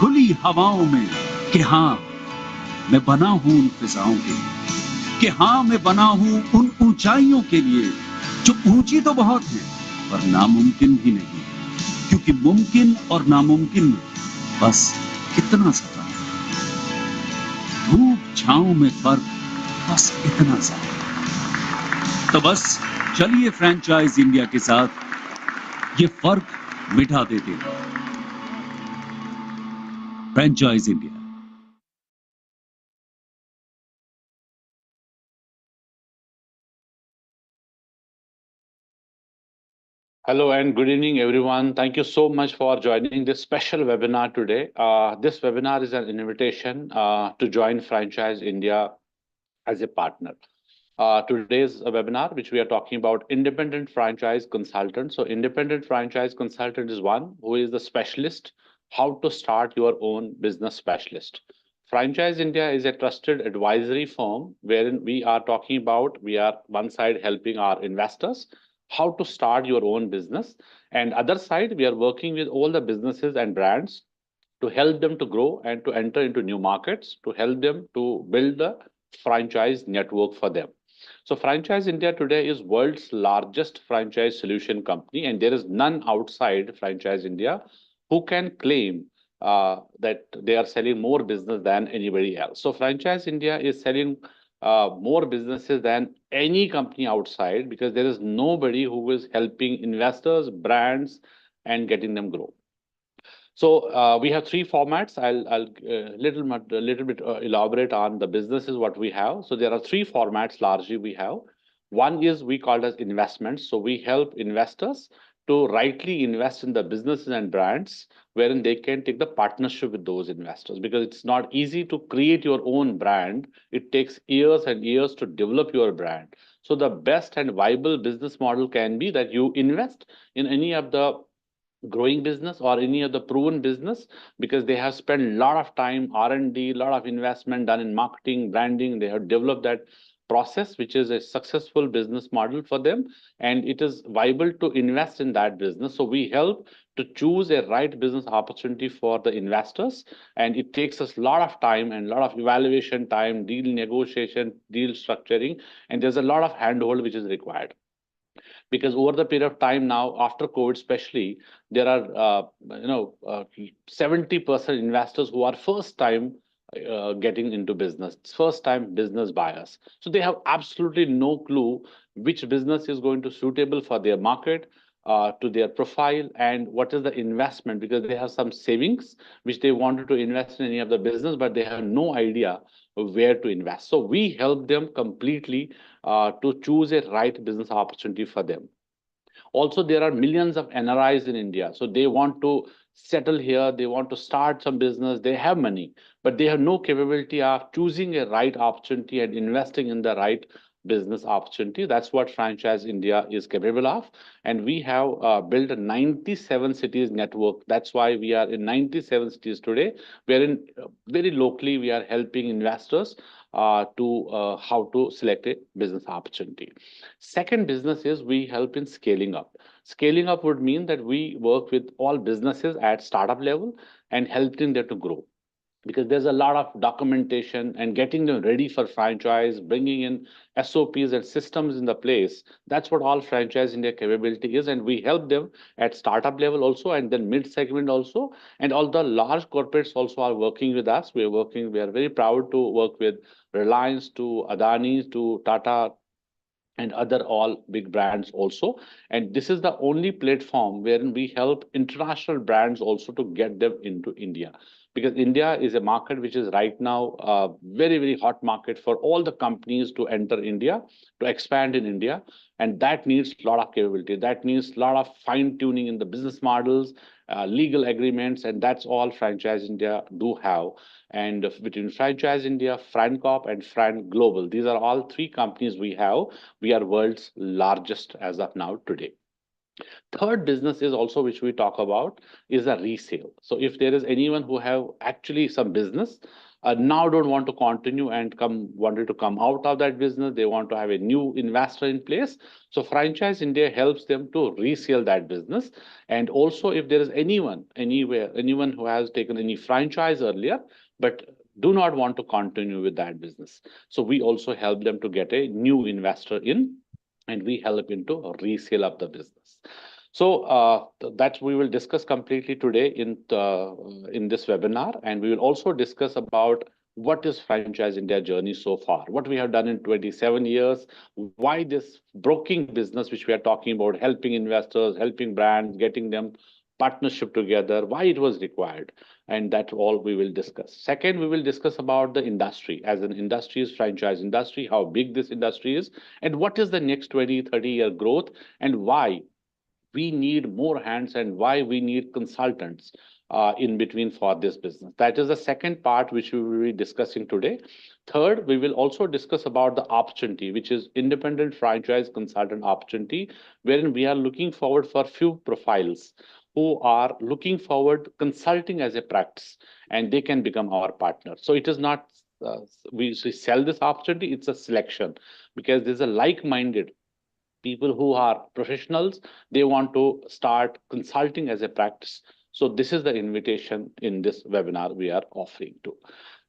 खुली हवाओं में कि हाँ मैं बना हूं उन फिजाओं के लिए, कि हाँ मैं बना हूं उन ऊंचाइयों के लिए जो ऊंची तो बहुत है पर नामुमकिन भी नहीं, क्योंकि मुमकिन और नामुमकिन में बस इतना सा फर्क, धूप छांव में फर्क, बस इतना सा। तो बस चलिए फ्रेंचाइज इंडिया के साथ ये फर्क मिटा देते हैं। Franchise India. Hello and good evening, everyone. Thank you so much for joining this special webinar today. This webinar is an invitation to join Franchise India as a partner. Today's webinar, which we are talking about independent franchise consultant. So independent franchise consultant is one who is the specialist, how to start your own business specialist. Franchise India is a trusted advisory firm wherein we are talking about, we are one side helping our investors how to start your own business, and other side we are working with all the businesses and brands to help them to grow and to enter into new markets, to help them to build a franchise network for them. So Franchise India today is world's largest franchise solution company, and there is none outside Franchise India who can claim that they are selling more business than anybody else. So Franchise India is selling more businesses than any company outside, because there is nobody who is helping investors, brands, and getting them grow. So we have three formats. I'll little bit elaborate on the businesses what we have. So there are three formats largely we have. One is we call as investments. So we help investors to rightly invest in the businesses and brands wherein they can take the partnership with those investors, because it's not easy to create your own brand. It takes years and years to develop your brand. So the best and viable business model can be that you invest in any of the growing business or any other proven business, because they have spent a lot of time R&D, a lot of investment done in marketing, branding. They have developed that process, which is a successful business model for them, and it is viable to invest in that business. So we help to choose a right business opportunity for the investors, and it takes us a lot of time and a lot of evaluation time, deal negotiation, deal structuring, and there's a lot of handhold which is required, because over the period of time now after COVID especially, there are 70% investors who are first time getting into business, first time business buyers. So they have absolutely no clue which business is going to suitable for their market, to their profile, and what is the investment, because they have some savings which they wanted to invest in any of the business, but they have no idea where to invest. So we help them completely to choose a right business opportunity for them. Also, there are millions of NRIs in India, so they want to settle here, they want to start some business, they have money, but they have no capability of choosing a right opportunity and investing in the right business opportunity. That's what Franchise India is capable of, and we have built a 97 cities network. That's why we are in 97 cities today, wherein very locally we are helping investors to how to select a business opportunity. Second business is we help in scaling up. Scaling up would mean that we work with all businesses at startup level and helping them to grow, because there's a lot of documentation and getting them ready for franchise, bringing in SOPs and systems in the place. That's what all Franchise India capability is, and we help them at startup level also, and then mid segment also, and all the large corporates also are working with us. We are working. We are very proud to work with Reliance to Adani to Tata and other all big brands also. And this is the only platform wherein we help international brands also to get them into India, because India is a market which is right now a very very hot market for all the companies to enter India, to expand in India, and that needs a lot of capability, that needs a lot of fine tuning in the business models, legal agreements, and that's all Franchise India do have. And between Franchise India, FranCorp, and Fran Global, these are all three companies we have. We are world's largest as of now today. Third business is also which we talk about is a resale. So if there is anyone who have actually some business, now don't want to continue and wanted to come out of that business, they want to have a new investor in place. So Franchise India helps them to resell that business. And also if there is anyone anywhere, anyone who has taken any franchise earlier, but do not want to continue with that business. So we also help them to get a new investor in, and we help into a resale of the business. So that we will discuss completely today in this webinar, and we will also discuss about what is Franchise India journey so far, what we have done in 27 years, why this broking business, which we are talking about, helping investors, helping brands, getting them partnership together, why it was required, and that all we will discuss. Second, we will discuss about the industry as an industry is franchise industry, how big this industry is, and what is the next 20, 30-year growth, and why we need more hands and why we need consultants in between for this business. That is the second part which we will be discussing today. Third, we will also discuss about the opportunity, which is independent franchise consultant opportunity, wherein we are looking forward for few profiles who are looking forward consulting as a practice, and they can become our partner. So it is not we sell this opportunity, it's a selection, because there's a like-minded people who are professionals, they want to start consulting as a practice. So this is the invitation in this webinar we are offering to.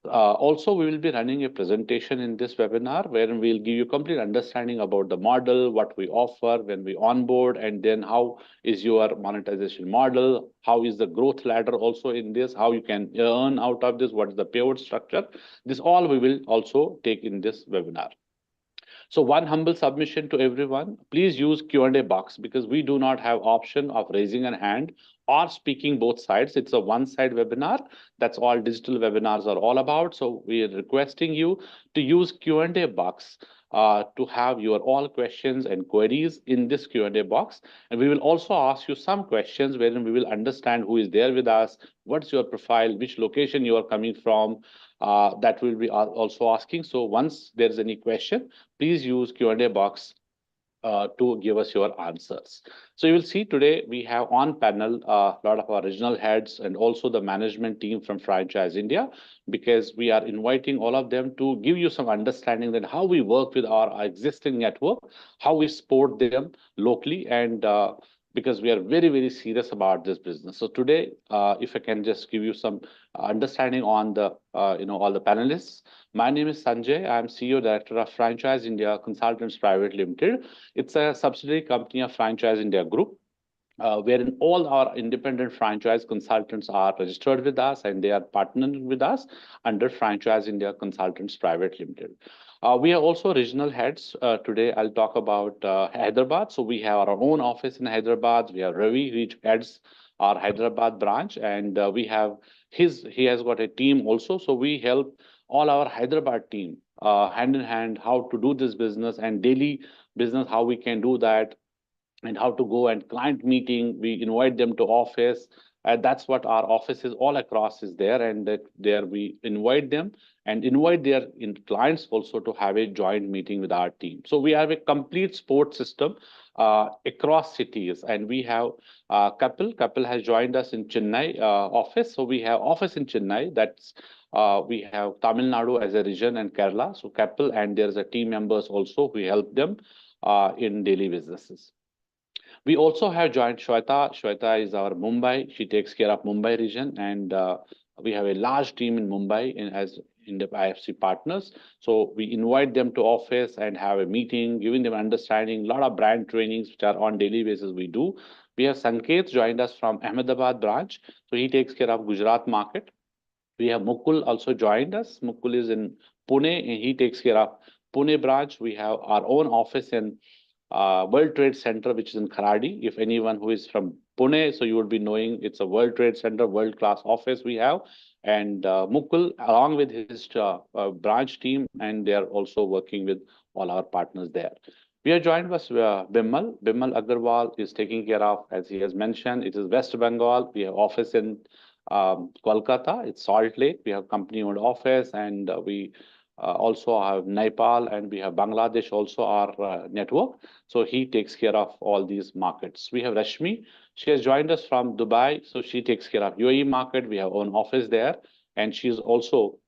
Also, we will be running a presentation in this webinar wherein we'll give you complete understanding about the model, what we offer when we onboard, and then how is your monetization model, how is the growth ladder also in this, how you can earn out of this, what is the payout structure. This all we will also take in this webinar. So one humble submission to everyone, please use Q&A box, because we do not have option of raising a hand or speaking both sides. It's a one-side webinar. That's all digital webinars are all about. So we are requesting you to use Q&A box to have your all questions and queries in this Q&A box. And we will also ask you some questions wherein we will understand who is there with us, what's your profile, which location you are coming from, that will be also asking. So once there is any question, please use Q&A box to give us your answers. So you will see today we have on panel a lot of our regional heads and also the management team from Franchise India, because we are inviting all of them to give you some understanding that how we work with our existing network, how we support them locally, and because we are very, very serious about this business. So today, if I can just give you some understanding on the, all the panelists. My name is Sanjay. I'm CEO Director of Franchise India Consultants Private Limited. It's a subsidiary company of Franchise India Group, wherein all our independent franchise consultants are registered with us and they are partnering with us under Franchise India Consultants Private Limited. We have also regional heads. Today, I'll talk about Hyderabad. So we have our own office in Hyderabad. We have Ravi, which heads our Hyderabad branch, and he has got a team also. So we help all our Hyderabad team hand in hand how to do this business and daily business, how we can do that, and how to go and client meeting. We invite them to office. That's what our office is all across is there, and that there we invite them and invite their clients also to have a joint meeting with our team. So we have a complete support system across cities, and we have Kapil. Kapil has joined us in Chennai office. So we have office in Chennai. That's we have Tamil Nadu as a region and Kerala. So Kapil, and there's a team members also who help them in daily businesses. We also have joined Shweta. Shweta is our Mumbai. She takes care of Mumbai region, and we have a large team in Mumbai as in the IFC partners. So we invite them to office and have a meeting, giving them understanding, a lot of brand trainings which are on daily basis we do. We have Sanket joined us from Ahmedabad branch. So he takes care of Gujarat market. We have Mukul also joined us. Mukul is in Pune, and he takes care of Pune branch. We have our own office in World Trade Center, which is in Kharadi. If anyone who is from Pune, so you would be knowing it's a World Trade Center, world-class office we have. And Mukul, along with his branch team, and they are also working with all our partners there. We are joined by Bimal. Bimal Agarwal is taking care of, as he has mentioned, it is West Bengal. We have office in Kolkata. It's Salt Lake. We have company-owned office, and we also have Nepal, and we have Bangladesh also our network. So he takes care of all these markets. We have Rashmi. She has joined us from Dubai. So she takes care of UAE market. We have own office there. And she's also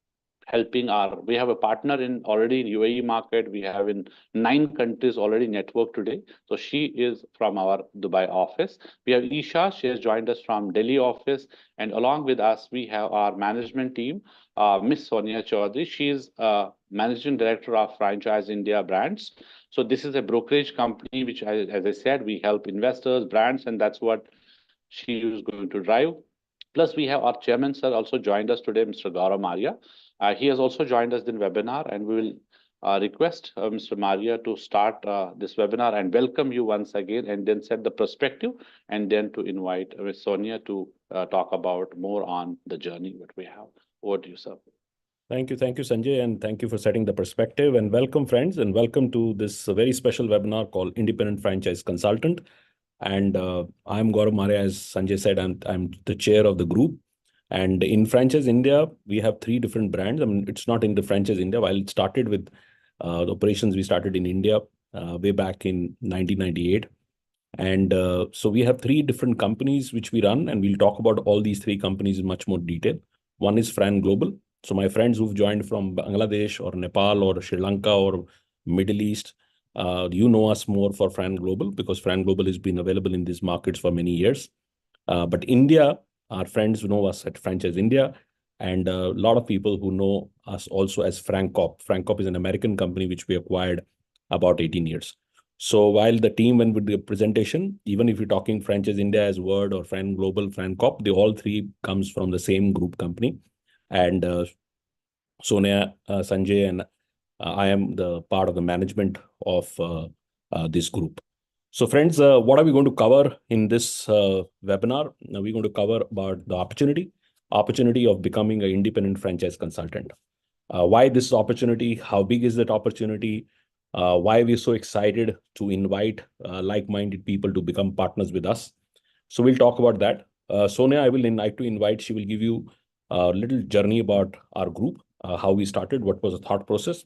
helping our, we have a partner in already in UAE market. We have in 9 countries already network today. So she is from our Dubai office. We have Isha. She has joined us from Delhi office. And along with us, we have our management team, Miss Sonia Chaudhary. She is managing director of Franchise India Brands. So this is a brokerage company, which, as I said, we help investors, brands, and that's what she is going to drive. Plus, we have our chairman, sir, also joined us today, Mr. Gaurav Maria. He has also joined us in webinar, and we will request Mr. Maria to start this webinar and welcome you once again, and then set the perspective, and then to invite Ms. Sonia to talk about more on the journey that we have. Over to you, sir. Thank you, Sanjay, and thank you for setting the perspective. And welcome, friends, and welcome to this very special webinar called Independent Franchise Consultant. And I'm Gaurav Maria, as Sanjay said, I'm the chair of the group. And in Franchise India, we have 3 different brands. I mean, it's not in the Franchise India. While it started with the operations, we started in India way back in 1998. And so we have 3 different companies which we run, and we'll talk about all these 3 companies in much more detail. One is Fran Global. So my friends who've joined from Bangladesh or Nepal or Sri Lanka or Middle East, you know us more for Fran Global, because Fran Global has been available in these markets for many years. But India, our friends who know us at Franchise India, and a lot of people who know us also as FranCorp. FranCorp is an American company which we acquired about 18 years. So while the team went with the presentation, even if you're talking Franchise India as Word or Fran Global, FranCorp, they all 3 comes from the same group company. And Sonia, Sanjay, and I am the part of the management of this group. So friends, what are we going to cover in this webinar? Now we're going to cover about the opportunity of becoming an independent franchise consultant. Why this opportunity? How big is that opportunity? Why we're so excited to invite like-minded people to become partners with us. So we'll talk about that. Sonia, I will like to invite, she will give you a little journey about our group, how we started, what was the thought process.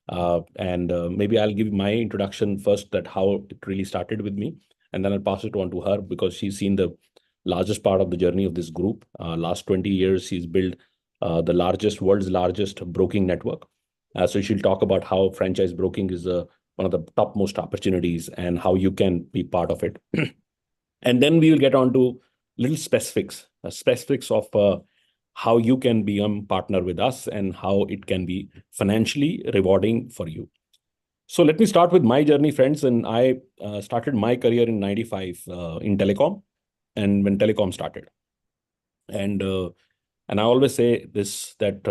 And maybe I'll give my introduction first, that how it really started with me, and then I'll pass it on to her, because she's seen the largest part of the journey of this group. Last 20 years, she's built the world's largest broking network. So she'll talk about how franchise broking is one of the topmost opportunities and how you can be part of it. And then we will get on to little specifics of how you can become partner with us and how it can be financially rewarding for you. So let me start with my journey, friends. And I started my career in 95 in telecom, and when telecom started. And I always say this, that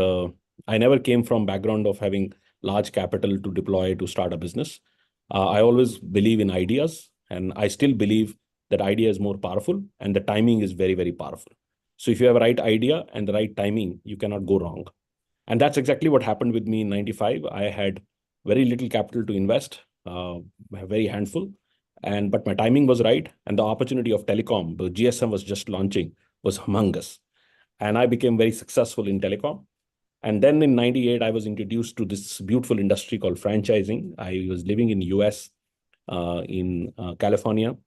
I never came from background of having large capital to deploy to start a business. I always believe in ideas, and I still believe that idea is more powerful, and the timing is very, very powerful. So if you have a right idea and the right timing, you cannot go wrong. And that's exactly what happened with me in 95. I had very little capital to invest, very handful, but my timing was right, and the opportunity of telecom, the GSM was just launching, was humongous. And I became very successful in telecom. And then in 98, I was introduced to this beautiful industry called franchising. I was living in US, in California.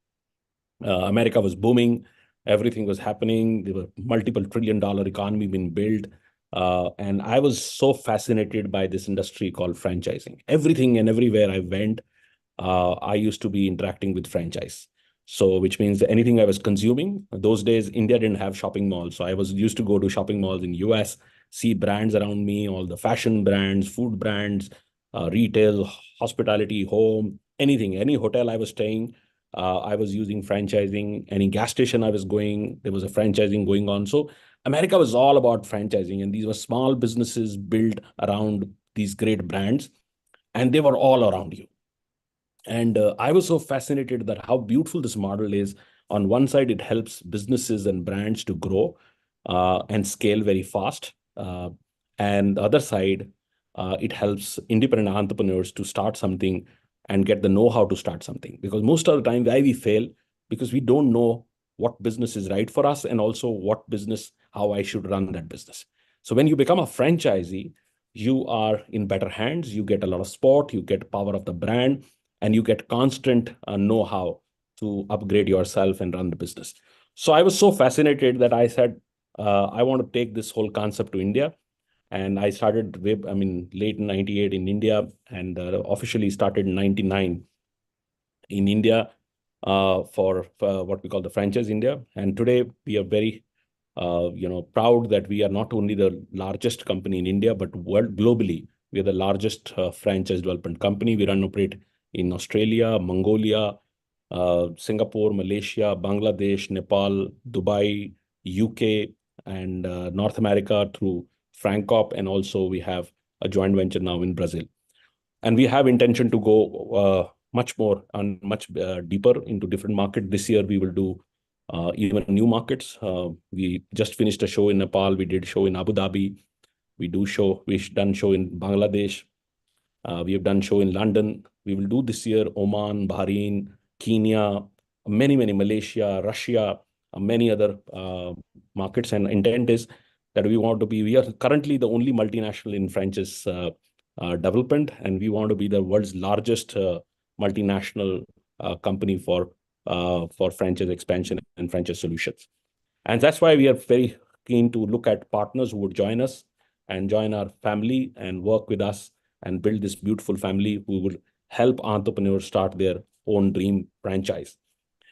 America was booming. Everything was happening. There were multiple $1 trillion economy being built. And I was so fascinated by this industry called franchising. Everything and everywhere I went, I used to be interacting with franchise. So which means that anything I was consuming, those days, India didn't have shopping malls. So I was used to go to shopping malls in US, see brands around me, all the fashion brands, food brands, retail, hospitality, home, anything, any hotel I was staying, I was using franchising. Any gas station I was going, there was a franchising going on. So America was all about franchising, and these were small businesses built around these great brands, and they were all around you. And I was so fascinated that how beautiful this model is. On one side, it helps businesses and brands to grow and scale very fast. And the other side, it helps independent entrepreneurs to start something and get the know-how to start something. Because most of the time, why we fail, because we don't know what business is right for us, and also what business, how I should run that business. So when you become a franchisee, you are in better hands. You get a lot of support, you get power of the brand, and you get constant know-how to upgrade yourself and run the business. So I was so fascinated that I said, I want to take this whole concept to India. And I started late in 98 in India, and officially started in 99 in India for what we call the franchise India. And today we are very proud that we are not only the largest company in India, but globally, we are the largest franchise development company. We run operate in Australia, Mongolia, Singapore, Malaysia, Bangladesh, Nepal, Dubai, UK, and North America through Francop, and also we have a joint venture now in Brazil. And we have intention to go much more and much deeper into different markets. This year we will do even new markets. We just finished a show in Nepal. We did show in Abu Dhabi. We've done show in Bangladesh. We have done show in London. We will do this year Oman, Bahrain, Kenya, many Malaysia, Russia, many other markets. And intent is that we are currently the only multinational in franchise development, and we want to be the world's largest multinational company for franchise expansion and franchise solutions. And that's why we are very keen to look at partners who would join us and join our family and work with us and build this beautiful family who will help entrepreneurs start their own dream franchise.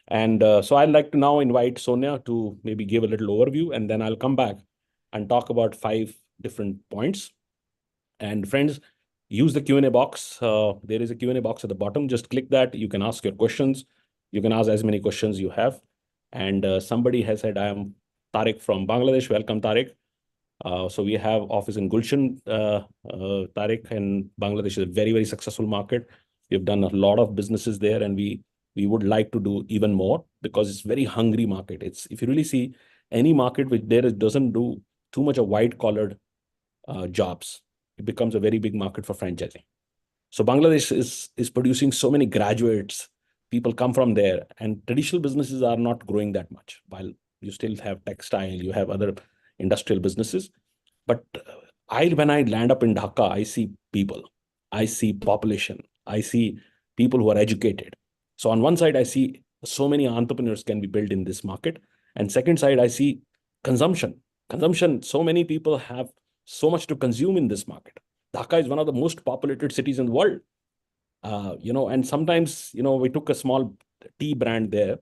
And so I'd like to now invite Sonia to maybe give a little overview, and then I'll come back and talk about 5 different points. And friends, use the Q&A box. There is a Q&A box at the bottom. Just click that. You can ask your questions. You can ask as many questions you have. And somebody has said, I am Tariq from Bangladesh. Welcome, Tariq. So we have office in Gulshan, Tariq, and Bangladesh is a very successful market. We've done a lot of businesses there, and we would like to do even more because it's very hungry market. If you really see any market which doesn't do too much of white-collared jobs, it becomes a very big market for franchising. So Bangladesh is producing so many graduates. People come from there, and traditional businesses are not growing that much. While you still have textile, you have other industrial businesses. But when I land up in Dhaka, I see people, I see population, I see people who are educated. So on one side, I see so many entrepreneurs can be built in this market. And second side, I see consumption. So many people have so much to consume in this market. Dhaka is one of the most populated cities in the world. And sometimes, we took a small tea brand there,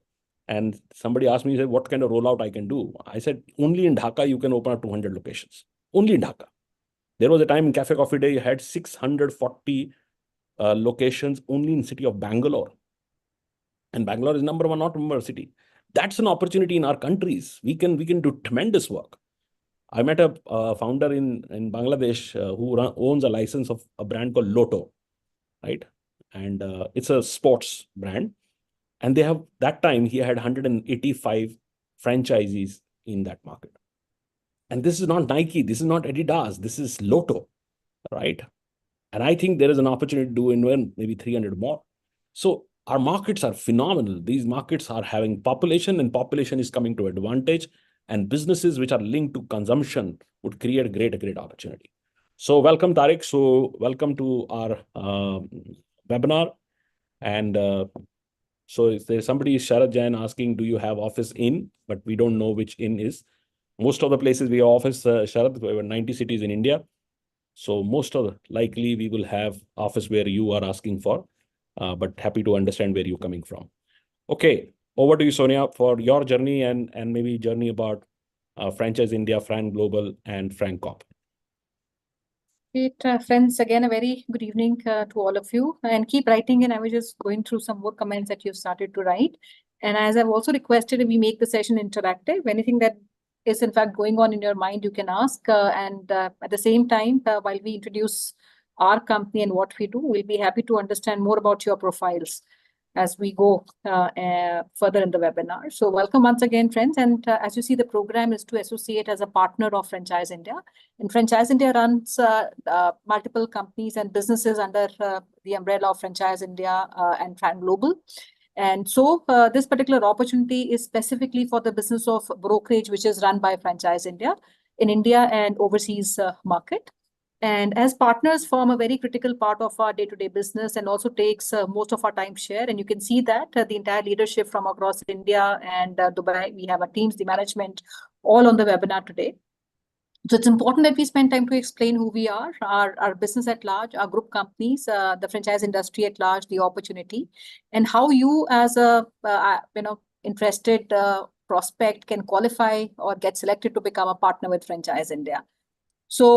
and somebody asked me, what kind of rollout I can do? I said, only in Dhaka, you can open up 200 locations. Only in Dhaka. There was a time in Cafe Coffee Day, you had 640 locations only in city of Bangalore. And Bangalore is number 1 automobile city. That's an opportunity in our countries. We can do tremendous work. I met a founder in Bangladesh who owns a license of a brand called Lotto, right? And it's a sports brand. And that time he had 185 franchisees in that market. And this is not Nike, this is not Adidas, this is Lotto, right? And I think there is an opportunity to do in maybe 300 more. So our markets are phenomenal. These markets are having population, and population is coming to advantage. And businesses which are linked to consumption would create a great opportunity. So welcome, Tariq. So welcome to our webinar. And so if there's somebody, Sharad Jain, asking, do you have office in? But we don't know which in is. Most of the places we have office, Sharad, we have 90 cities in India. So likely we will have office where you are asking for, but happy to understand where you're coming from. Okay, over to you, Sonia, for your journey and maybe journey about Franchise India, Fran Global, and Francop. Great, friends, again, a very good evening to all of you, and keep writing. And I was just going through some more comments that you've started to write. And as I've also requested, we make the session interactive. Anything that is in fact going on in your mind, you can ask. And at the same time, while we introduce our company and what we do, we'll be happy to understand more about your profiles as we go further in the webinar. So welcome once again, friends. And as you see, the program is to associate as a partner of Franchise India. And Franchise India runs multiple companies and businesses under the umbrella of Franchise India and Fran Global. And so this particular opportunity is specifically for the business of brokerage, which is run by Franchise India in India and overseas market. And as partners form a very critical part of our day-to-day business and also takes most of our time share. And you can see that the entire leadership from across India and Dubai, we have our teams, the management, all on the webinar today. So it's important that we spend time to explain who we are, our business at large, our group companies, the franchise industry at large, the opportunity, and how you as a interested prospect can qualify or get selected to become a partner with Franchise India. So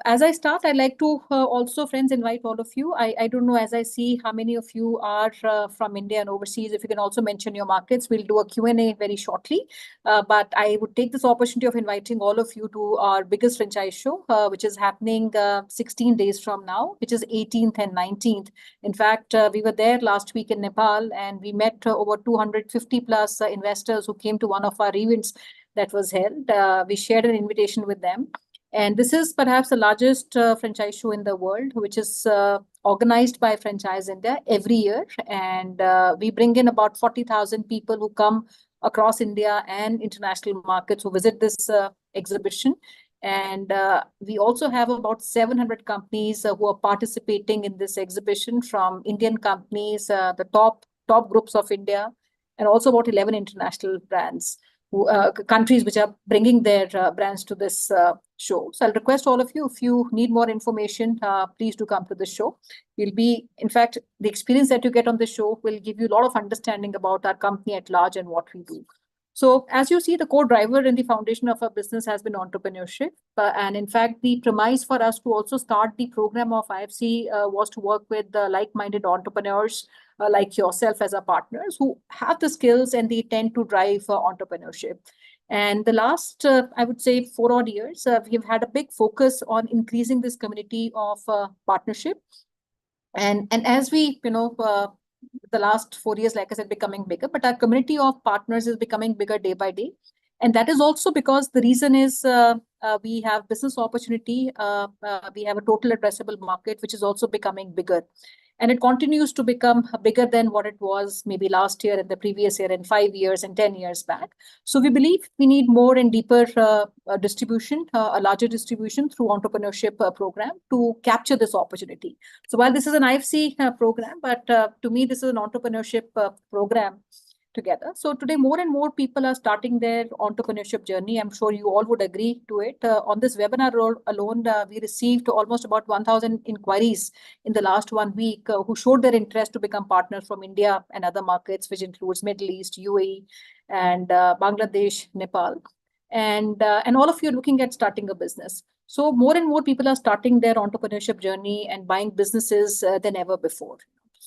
as I start, I'd like to also, friends, invite all of you. I don't know, as I see how many of you are from India and overseas, if you can also mention your markets. We'll do a Q&A very shortly. But I would take this opportunity of inviting all of you to our biggest franchise show, which is happening 16 days from now, which is 18th and 19th. In fact, we were there last week in Nepal, and we met over 250 plus investors who came to one of our events that was held. We shared an invitation with them. And this is perhaps the largest franchise show in the world, which is organized by Franchise India every year. And we bring in about 40,000 people who come across India and international markets who visit this exhibition. And we also have about 700 companies who are participating in this exhibition, from Indian companies, the top groups of India, and also about 11 international brands. Countries which are bringing their brands to this show. So I'll request all of you, if you need more information, please do come to the show. In fact, the experience that you get on the show will give you a lot of understanding about our company at large and what we do. So as you see, the core driver and the foundation of our business has been entrepreneurship. And in fact, the premise for us to also start the program of IFC was to work with like-minded entrepreneurs like yourself as our partners who have the skills and the intent to drive entrepreneurship. And the last, I would say, 4 odd years, we've had a big focus on increasing this community of partnership. And as we, the last 4 years, like I said, becoming bigger, but our community of partners is becoming bigger day by day. And that is also because the reason is we have business opportunity. We have a total addressable market, which is also becoming bigger. And it continues to become bigger than what it was maybe last year and the previous year and 5 years and 10 years back. So we believe we need more and deeper distribution, a larger distribution through entrepreneurship program to capture this opportunity. So while this is an IFC program, but to me, this is an entrepreneurship program together. So today, more and more people are starting their entrepreneurship journey. I'm sure you all would agree to it. On this webinar alone, we received almost about 1,000 inquiries in the last 1 week who showed their interest to become partners from India and other markets, which includes Middle East, UAE, and Bangladesh, Nepal. And all of you are looking at starting a business. So more and more people are starting their entrepreneurship journey and buying businesses than ever before.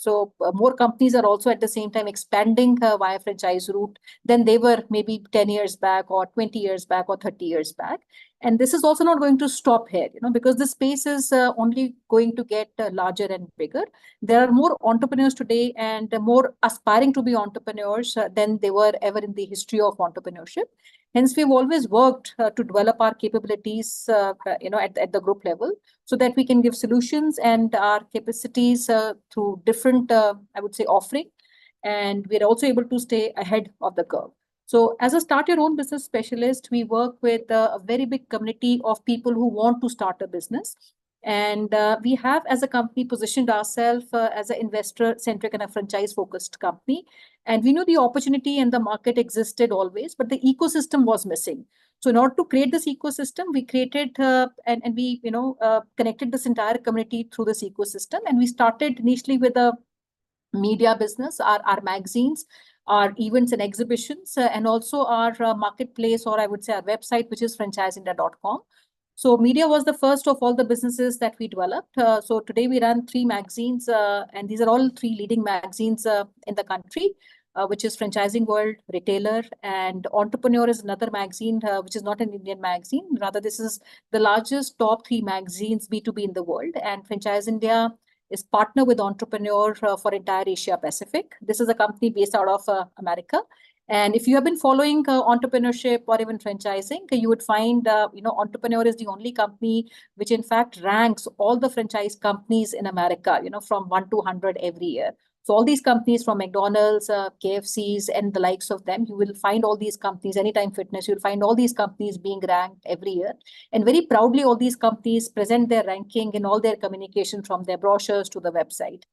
So more companies are also at the same time expanding via franchise route than they were maybe 10 years back or 20 years back or 30 years back. And this is also not going to stop here, because the space is only going to get larger and bigger. There are more entrepreneurs today and more aspiring to be entrepreneurs than they were ever in the history of entrepreneurship. Hence, we've always worked to develop our capabilities, at the group level, so that we can give solutions and our capacities through different, I would say, offering. And we're also able to stay ahead of the curve. So as a start your own business specialist, we work with a very big community of people who want to start a business. And we have, as a company, positioned ourselves as an investor-centric and a franchise-focused company. And we knew the opportunity and the market existed always, but the ecosystem was missing. So in order to create this ecosystem, we created and we connected this entire community through this ecosystem. And we started initially with a media business, our magazines, our events and exhibitions, and also our marketplace, or I would say our website, which is franchiseindia.com. So media was the first of all the businesses that we developed. So today we run 3 magazines, and these are all 3 leading magazines in the country, which is Franchising World, Retailer, and Entrepreneur is another magazine, which is not an Indian magazine. Rather, this is the largest top 3 magazines B2B in the world. And Franchise India is partner with Entrepreneur for entire Asia Pacific. This is a company based out of America. And if you have been following entrepreneurship or even franchising, you would find, Entrepreneur is the only company which in fact ranks all the franchise companies in America, from 1 to 100 every year. So all these companies from McDonald's, KFCs, and the likes of them, you will find all these companies, Anytime Fitness, you'll find all these companies being ranked every year. And very proudly, all these companies present their ranking in all their communication, from their brochures to the website.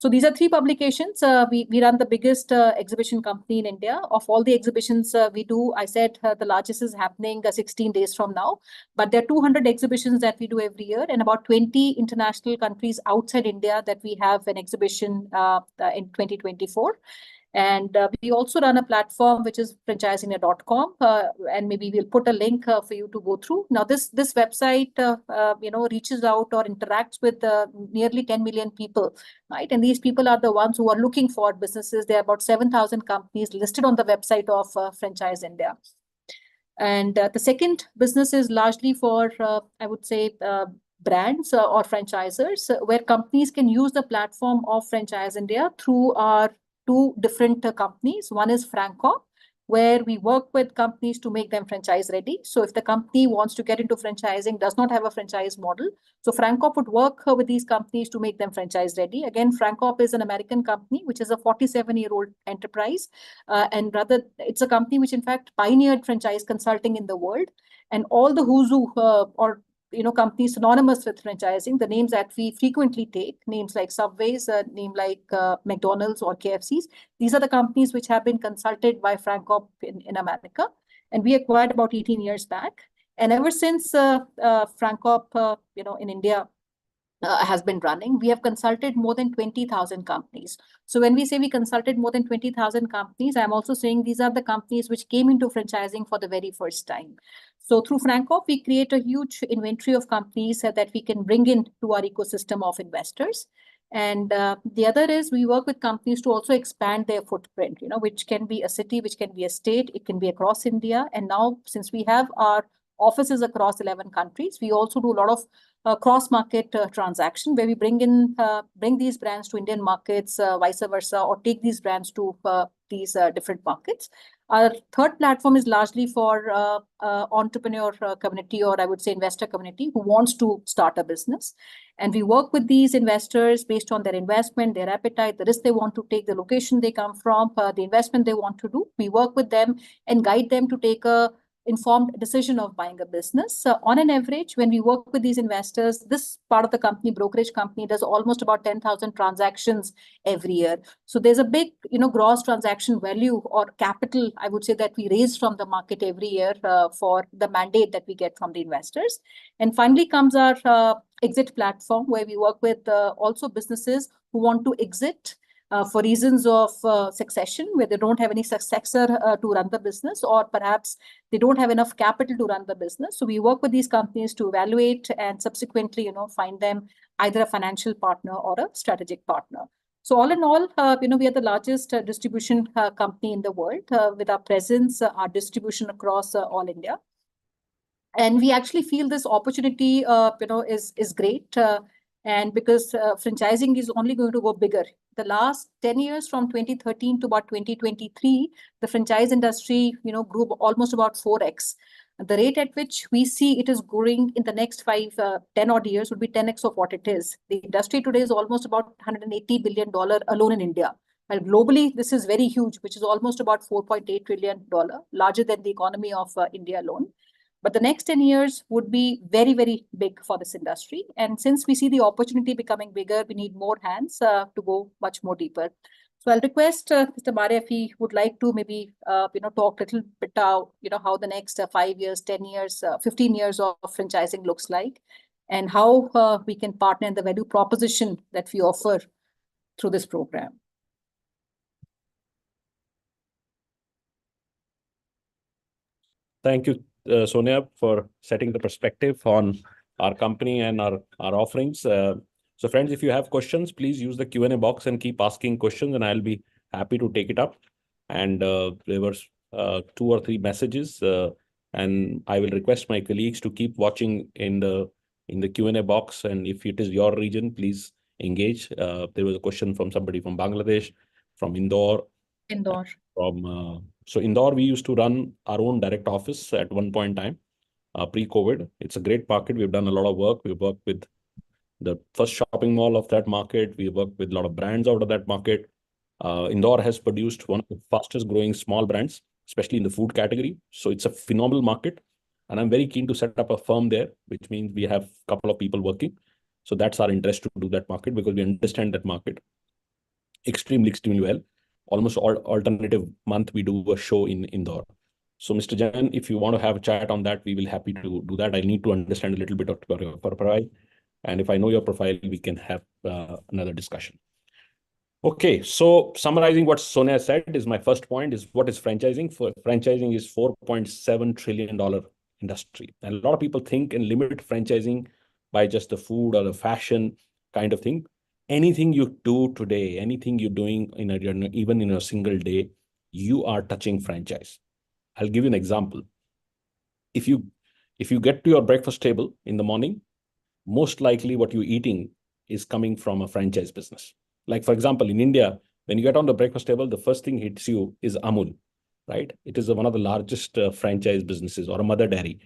So these are three publications. We run the biggest exhibition company in India. Of all the exhibitions we do, I said the largest is happening 16 days from now. But there are 200 exhibitions that we do every year, and about 20 international countries outside India that we have an exhibition in 2024. And we also run a platform which is franchising.com, and maybe we'll put a link for you to go through. Now, this website, reaches out or interacts with nearly 10 million people, right? And these people are the ones who are looking for businesses. There are about 7,000 companies listed on the website of Franchise India. And the second business is largely for, I would say, brands or franchisors, where companies can use the platform of Franchise India through our two different companies. One is Franco, where we work with companies to make them franchise ready. So if the company wants to get into franchising, does not have a franchise model, so Franco would work with these companies to make them franchise ready. Again, Franco is an American company, which is a 47-year-old enterprise. And rather, it's a company which in fact pioneered franchise consulting in the world. And all the who's who or companies synonymous with franchising, the names that we frequently take, names like Subways, name like McDonald's or KFCs, these are the companies which have been consulted by Franco in America. And we acquired about 18 years back. And ever since Franco, in India, has been running, we have consulted more than 20,000 companies. So when we say we consulted more than 20,000 companies, I'm also saying these are the companies which came into franchising for the very first time. So through Franco, we create a huge inventory of companies that we can bring in to our ecosystem of investors. And the other is we work with companies to also expand their footprint, which can be a city, which can be a state, it can be across India. And now, since we have our offices across 11 countries, we also do a lot of cross-market transaction, where we bring these brands to Indian markets, vice versa, or take these brands to these different markets. Our third platform is largely for entrepreneur community, or I would say investor community, who wants to start a business. And we work with these investors based on their investment, their appetite, the risk they want to take, the location they come from, the investment they want to do. We work with them and guide them to take a informed decision of buying a business. On an average, when we work with these investors, this part of the company, brokerage company, does almost about 10,000 transactions every year. So there's a big, gross transaction value or capital, I would say, that we raise from the market every year for the mandate that we get from the investors. And finally comes our exit platform, where we work with also businesses who want to exit for reasons of succession, where they don't have any successor to run the business, or perhaps they don't have enough capital to run the business. So we work with these companies to evaluate and subsequently, find them either a financial partner or a strategic partner. So all in all, we are the largest distribution company in the world with our presence, our distribution across all India. And we actually feel this opportunity, is great. And because franchising is only going to go bigger. The last 10 years, from 2013 to about 2023, the franchise industry, grew almost about 4x. The rate at which we see it is growing in the next 10 odd years would be 10x of what it is. The industry today is almost about $180 billion alone in India. While globally, this is very huge, which is almost about $4.8 trillion, larger than the economy of India alone. But the next 10 years would be very, very big for this industry. And since we see the opportunity becoming bigger, we need more hands to go much more deeper. So I'll request Mr. Mare if he would like to maybe, talk a little bit how the next 5 years, 10 years, 15 years of franchising looks like, and how we can partner in the value proposition that we offer through this program. Thank you, Sonia, for setting the perspective on our company and our offerings. So friends, if you have questions, please use the Q&A box and keep asking questions, and I'll be happy to take it up. And there were 2 or 3 messages, and I will request my colleagues to keep watching in the Q&A box. And if it is your region, please engage. There was a question from somebody from Bangladesh, from Indore. So Indore, we used to run our own direct office at one point in time, pre-COVID. It's a great market. We've done a lot of work. We've worked with the first shopping mall of that market. We work with a lot of brands out of that market. Indore has produced one of the fastest growing small brands, especially in the food category. So it's a phenomenal market. And I'm very keen to set up a firm there, which means we have a couple of people working. So that's our interest to do that market because we understand that market extremely well. Almost all alternative month, we do a show in Indore. So Mr. Jain, if you want to have a chat on that, we will happy to do that. I need to understand a little bit of your profile. And if I know your profile, we can have another discussion. Okay, so summarizing what Sonia said is my first point is what is franchising? Franchising is $4.7 trillion industry. And a lot of people think and limit franchising by just the food or the fashion kind of thing. Anything you do today, anything you're doing even in a single day, you are touching franchise. I'll give you an example. If you get to your breakfast table in the morning, most likely what you're eating is coming from a franchise business. Like, for example, in India, when you get on the breakfast table, the first thing hits you is Amul, right? It is one of the largest franchise businesses, or a mother dairy.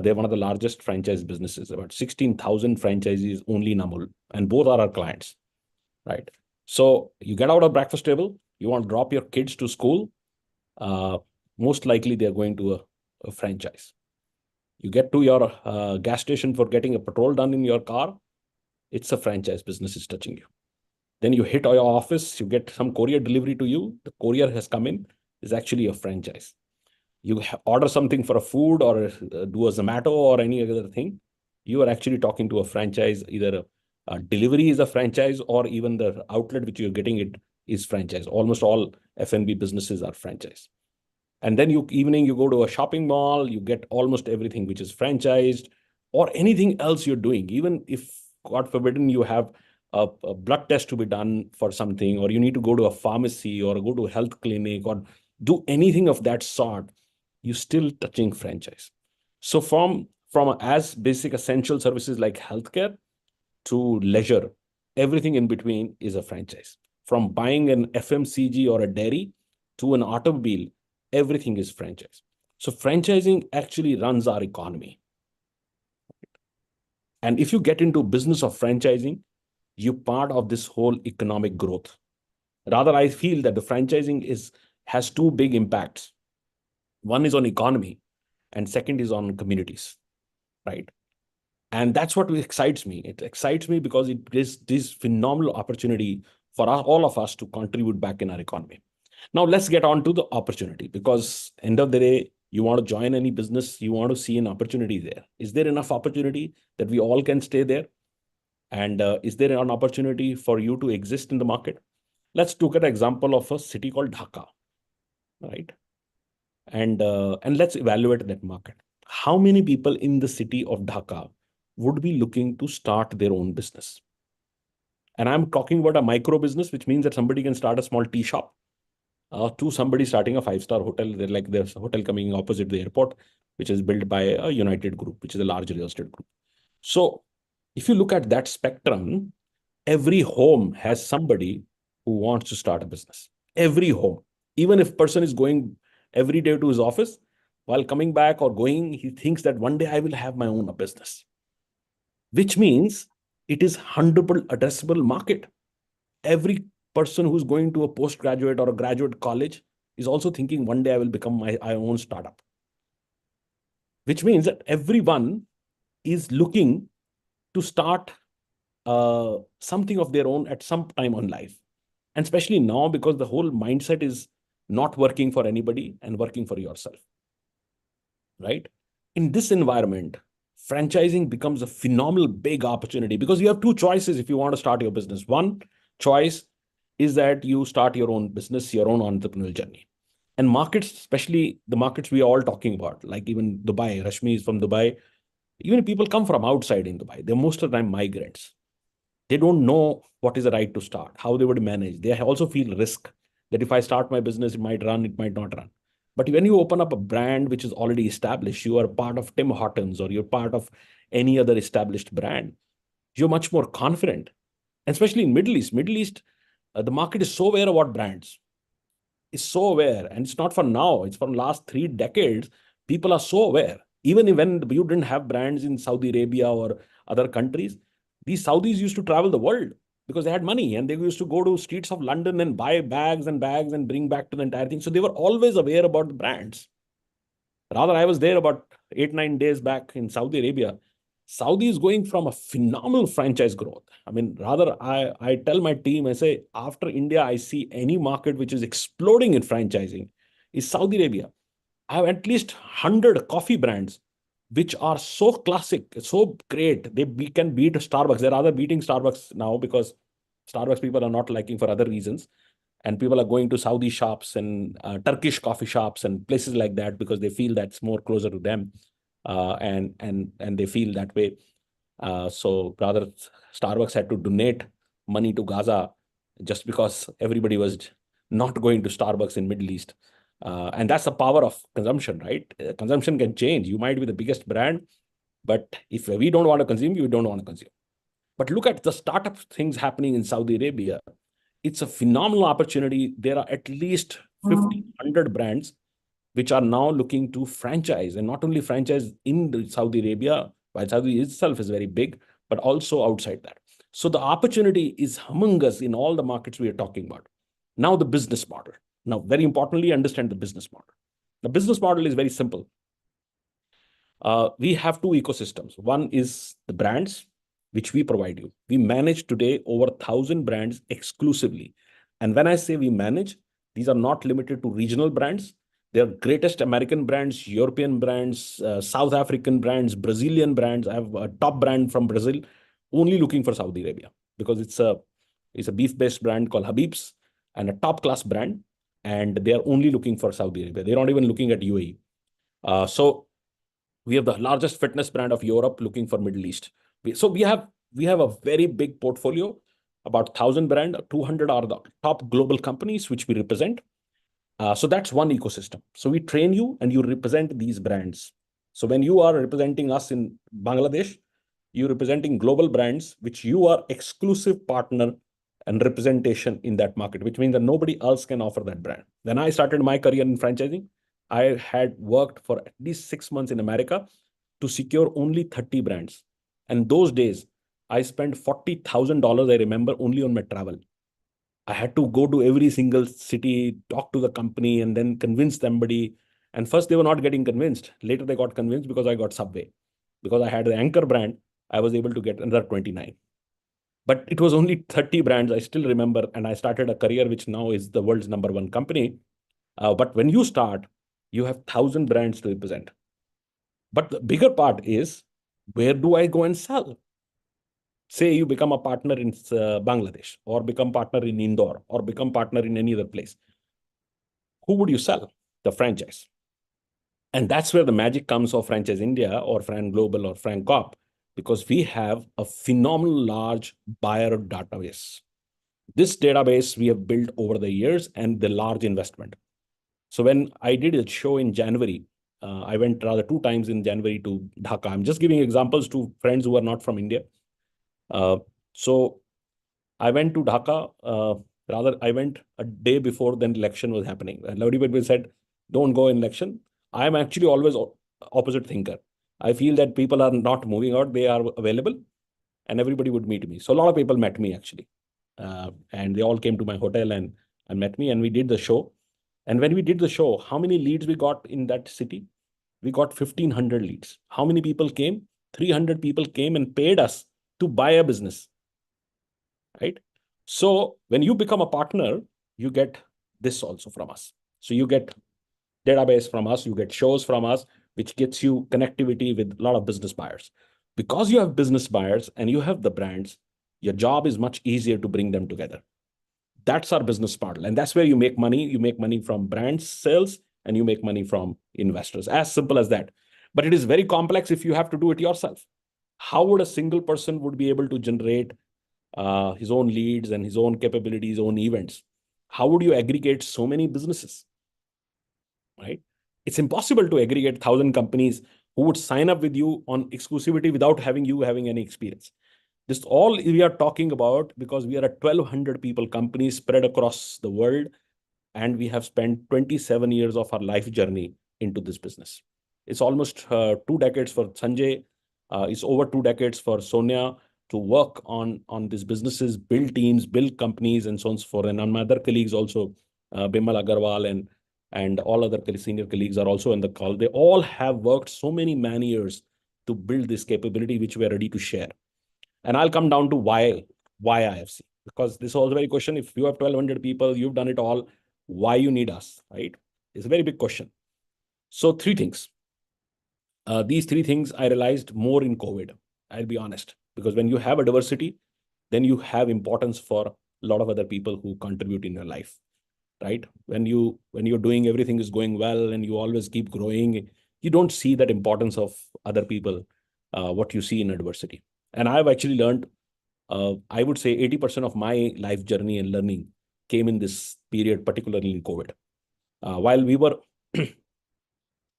They're one of the largest franchise businesses, about 16,000 franchisees only in Amul, and both are our clients, right? So you get out of breakfast table, you want to drop your kids to school, most likely they're going to a franchise. You get to your gas station for getting a petrol done in your car, it's a franchise business is touching you. Then you hit your office, you get some courier delivery to you, the courier has come in, is actually a franchise. You order something for a food or do a Zomato or any other thing, you are actually talking to a franchise. Either a delivery is a franchise or even the outlet which you're getting it is franchise. Almost all F&B businesses are franchise. And then evening you go to a shopping mall, you get almost everything which is franchised, or anything else you're doing. Even if, God forbidden, you have a blood test to be done for something, or you need to go to a pharmacy or go to a health clinic or do anything of that sort, you're still touching franchise. So from as basic essential services like healthcare to leisure, everything in between is a franchise. From buying an FMCG or a dairy to an automobile, everything is franchise. So franchising actually runs our economy. And if you get into business of franchising, you're part of this whole economic growth. Rather, I feel that the franchising has two big impacts. One is on economy, and second is on communities, right? And that's what excites me. It excites me because it is this phenomenal opportunity for all of us to contribute back in our economy. Now, let's get on to the opportunity, because end of the day, you want to join any business, you want to see an opportunity there. Is there enough opportunity that we all can stay there? And is there an opportunity for you to exist in the market? Let's look at an example of a city called Dhaka, right? And let's evaluate that market. How many people in the city of Dhaka would be looking to start their own business? And I'm talking about a micro business, which means that somebody can start a small tea shop, to somebody starting a 5-star hotel. There's a hotel coming opposite the airport, which is built by a United Group, which is a large real estate group. So if you look at that spectrum, every home has somebody who wants to start a business. Every home. Even if person is going every day to his office, while coming back or going, he thinks that one day I will have my own business. Which means it is 100% addressable market. Every person who's going to a postgraduate or a graduate college is also thinking one day I will become my own startup. Which means that everyone is looking to start something of their own at some time in life. And especially now, because the whole mindset is not working for anybody and working for yourself, right? In this environment, franchising becomes a phenomenal big opportunity, because you have two choices if you want to start your business. One choice is that you start your own business, your own entrepreneurial journey. And markets, especially the markets we are all talking about, like even Dubai, Rashmi is from Dubai. Even if people come from outside in Dubai, they're most of the time migrants. They don't know what is the right to start, how they would manage. They also feel risk that if I start my business, it might run, it might not run. But when you open up a brand which is already established, you are part of Tim Hortons or you're part of any other established brand, you're much more confident. And especially in Middle East, the market is so aware about brands. It's so aware. And it's not for now, it's for the last 3 decades. People are so aware. Even when you didn't have brands in Saudi Arabia or other countries, These Saudis used to travel the world because they had money, and they used to go to streets of London and buy bags and bags and bring back to the entire thing. So they were always aware about the brands. Rather, I was there about 8-9 days back in Saudi Arabia. Saudi is going from a phenomenal franchise growth. I mean, rather, I tell my team, I say, after India, I see any market which is exploding in franchising is Saudi Arabia. I have at least 100 coffee brands which are so classic, so great. We can beat Starbucks. They're rather beating Starbucks now because Starbucks people are not liking for other reasons. And people are going to Saudi shops and Turkish coffee shops and places like that because they feel that's more closer to them. And they feel that way. So rather, Starbucks had to donate money to Gaza just because everybody was not going to Starbucks in Middle East. And that's the power of consumption, right? Consumption can change. You might be the biggest brand, but if we don't want to consume, you don't want to consume. But look at the startup things happening in Saudi Arabia. It's a phenomenal opportunity. There are at least 1,500 brands which are now looking to franchise, and not only franchise in Saudi Arabia, while Saudi itself is very big, but also outside that. So the opportunity is humongous in all the markets we are talking about. Now the business model. Now, very importantly, understand the business model. The business model is very simple. We have two ecosystems. One is the brands, which we provide you. We manage today over 1,000 brands exclusively. And when I say we manage, these are not limited to regional brands. They are greatest American brands, European brands, South African brands, Brazilian brands. I have a top brand from Brazil, only looking for Saudi Arabia because it's a beef-based brand called Habib's and a top-class brand. And they are only looking for Saudi Arabia. They're not even looking at UAE. So we have the largest fitness brand of Europe looking for Middle East. So we have a very big portfolio, about 1,000 brand, 200 are the top global companies which we represent. So that's one ecosystem. So we train you and you represent these brands. So when you are representing us in Bangladesh, you're representing global brands, which you are exclusive partner and representation in that market, which means that nobody else can offer that brand. When I started my career in franchising, I had worked for at least 6 months in America to secure only 30 brands. And those days, I spent $40,000, I remember, only on my travel. I had to go to every single city, talk to the company, and then convince somebody. And first, they were not getting convinced. Later, they got convinced because I got Subway. Because I had the anchor brand, I was able to get another 29. But it was only 30 brands, I still remember. And I started a career which now is the world's #1 company. But when you start, you have 1,000 brands to represent. But the bigger part is, where do I go and sell? Say you become a partner in Bangladesh, or become partner in Indore, or become partner in any other place. Who would you sell? The franchise. And that's where the magic comes of Franchise India or Fran Global or Fran Corp, because we have a phenomenal large buyer database. This database we have built over the years and the large investment. So when I did a show in January, I went rather 2 times in January to Dhaka. I'm just giving examples to friends who are not from India. So I went to Dhaka. Rather, I went a day before the election was happening. And everybody said, don't go in election. I am actually always opposite thinker. I feel that people are not moving out. They are available and everybody would meet me. So a lot of people met me actually. And they all came to my hotel and met me and we did the show. And when we did the show, how many leads we got in that city? We got 1,500 leads. How many people came? 300 people came and paid us to buy a business, right? So when you become a partner, you get this also from us. So you get database from us, you get shows from us, which gets you connectivity with a lot of business buyers. Because you have business buyers and you have the brands, your job is much easier to bring them together. That's our business model. And that's where you make money. You make money from brand sales and you make money from investors. As simple as that. But it is very complex if you have to do it yourself. How would a single person would be able to generate his own leads and his own capabilities, own events? How would you aggregate so many businesses, right? It's impossible to aggregate 1,000 companies who would sign up with you on exclusivity without having any experience. This all we are talking about because we are a 1,200 people company spread across the world, and we have spent 27 years of our life journey into this business. It's almost 2 decades for Sanjay. It's over 2 decades for Sonia. to work on these businesses, build teams, build companies, and so on and so forth. And my other colleagues also, Bimal Agarwal and all other senior colleagues are also in the call. They all have worked so many years to build this capability, which we are ready to share. And I'll come down to why IFC, because this is also a very question. If you have 1,200 people, you've done it all, why you need us, right? It's a very big question. So three things. These three things I realized more in COVID, I'll be honest, because when you have a diversity, then you have importance for a lot of other people who contribute in your life, right? When you're doing everything is going well and you always keep growing, you don't see that importance of other people, what you see in adversity. And I've actually learned, I would say 80% of my life journey and learning came in this period, particularly in COVID. While we were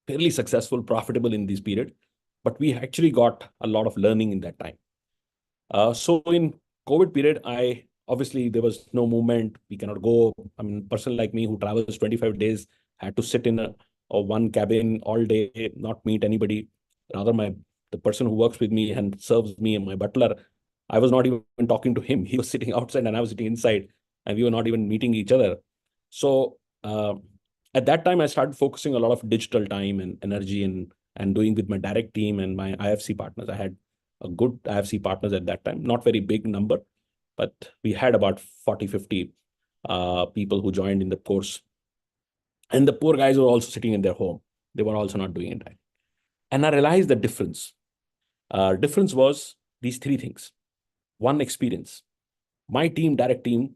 fairly successful, profitable in this period, but we actually got a lot of learning in that time. So in COVID period, obviously there was no movement. We cannot go. I mean, a person like me who travels 25 days had to sit in a one cabin all day, not meet anybody. Rather, the person who works with me and serves me and my butler, I was not even talking to him. He was sitting outside and I was sitting inside, and we were not even meeting each other. So at that time, I started focusing a lot of digital time and energy and doing with my direct team and my IFC partners. I had a good IFC partners at that time, not very big number, but we had about 40, 50 people who joined in the course. And the poor guys were also sitting in their home. They were also not doing it right. And I realized the difference. Difference was these three things. One, experience. My team, direct team,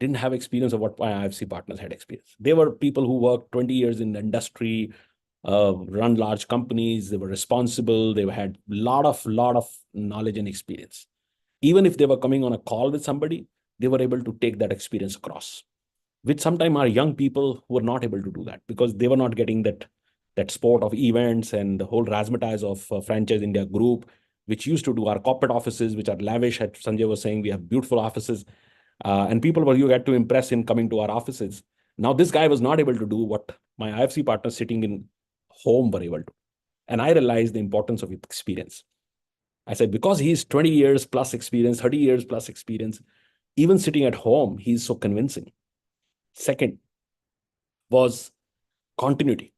didn't have experience of what my IFC partners had experience. They were people who worked 20 years in the industry, run large companies. They were responsible. They had lot of knowledge and experience. Even if they were coming on a call with somebody, they were able to take that experience across. Which sometimes our young people were not able to do that because they were not getting that sport of events and the whole razzmatazz of Franchise India Group, which used to do our corporate offices, which are lavish. As Sanjay was saying, we have beautiful offices. And people were you had to impress in coming to our offices. Now, this guy was not able to do what my IFC partners sitting in home were able to. And I realized the importance of experience. I said, because he's 20 years plus experience, 30 years plus experience, even sitting at home, he's so convincing. Second was continuity.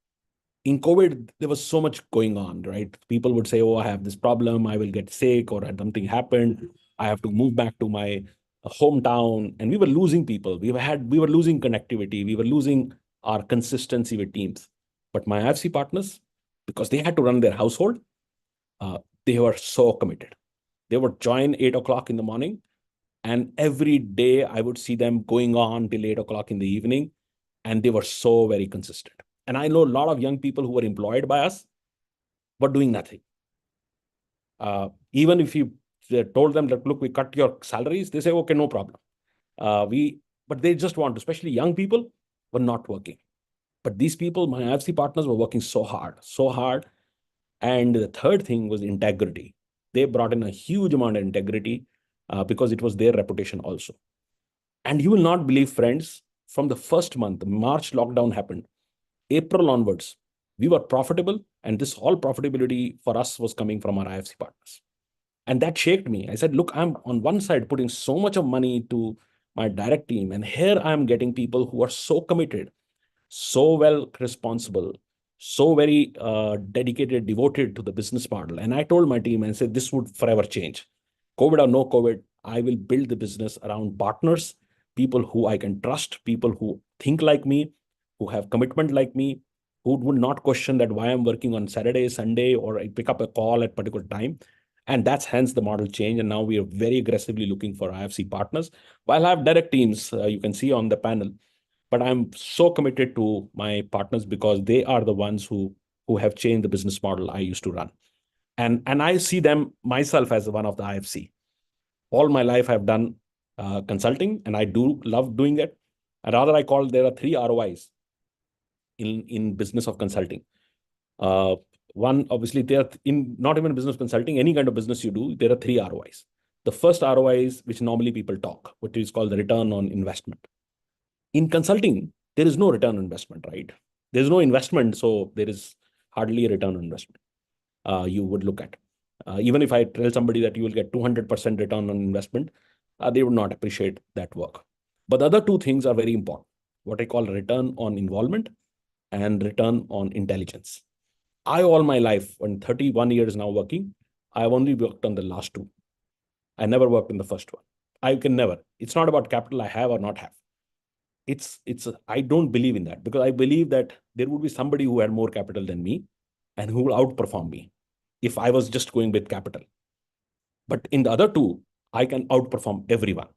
In COVID, there was so much going on, right? People would say, oh, I have this problem, I will get sick, or something happened, I have to move back to my hometown. And we were losing people. We were losing connectivity. We were losing our consistency with teams. But my IFC partners, because they had to run their household, they were so committed. They would join 8 o'clock in the morning. And every day I would see them going on till 8 o'clock in the evening. And they were so very consistent. And I know a lot of young people who were employed by us, but doing nothing. Even if you told them that, look, we cut your salaries, they say, okay, no problem. But they just want to, especially young people, were not working. But these people, my IFC partners, were working so hard. And the third thing was integrity. They brought in a huge amount of integrity because it was their reputation also. And you will not believe, friends, from the first month, March lockdown happened. April onwards, we were profitable, and this whole profitability for us was coming from our IFC partners. And that shaked me. I said, look, I'm on one side putting so much of money to my direct team, and here I'm getting people who are so committed, so well responsible, so very dedicated, devoted to the business model. And I told my team, and said, this would forever change. COVID or no COVID, I will build the business around partners, people who I can trust, people who think like me, who have commitment like me, who would not question that why I'm working on Saturday, Sunday, or I pick up a call at particular time. And that's hence the model change. And now we are very aggressively looking for IFC partners. While I have direct teams, you can see on the panel, but I'm so committed to my partners because they are the ones who have changed the business model I used to run. And I see them myself as one of the IFC. All my life I've done consulting, and I do love doing it. And rather, I call there are 3 ROIs in business of consulting. One, obviously, they are in not even business consulting, any kind of business you do, there are 3 ROIs. The first ROI is, which normally people talk, which is called the return on investment. In consulting, there is no return on investment, right? There's no investment, so there is hardly a return on investment you would look at. Even if I tell somebody that you will get 200% return on investment, they would not appreciate that work. But the other two things are very important, what I call return on involvement and return on intelligence. I, all my life, in 31 years now working, I've only worked on the last two. I never worked in the first one. I can never. It's not about capital I have or not have. I don't believe in that, because I believe that there would be somebody who had more capital than me and who will outperform me if I was just going with capital. But in the other two, I can outperform everyone.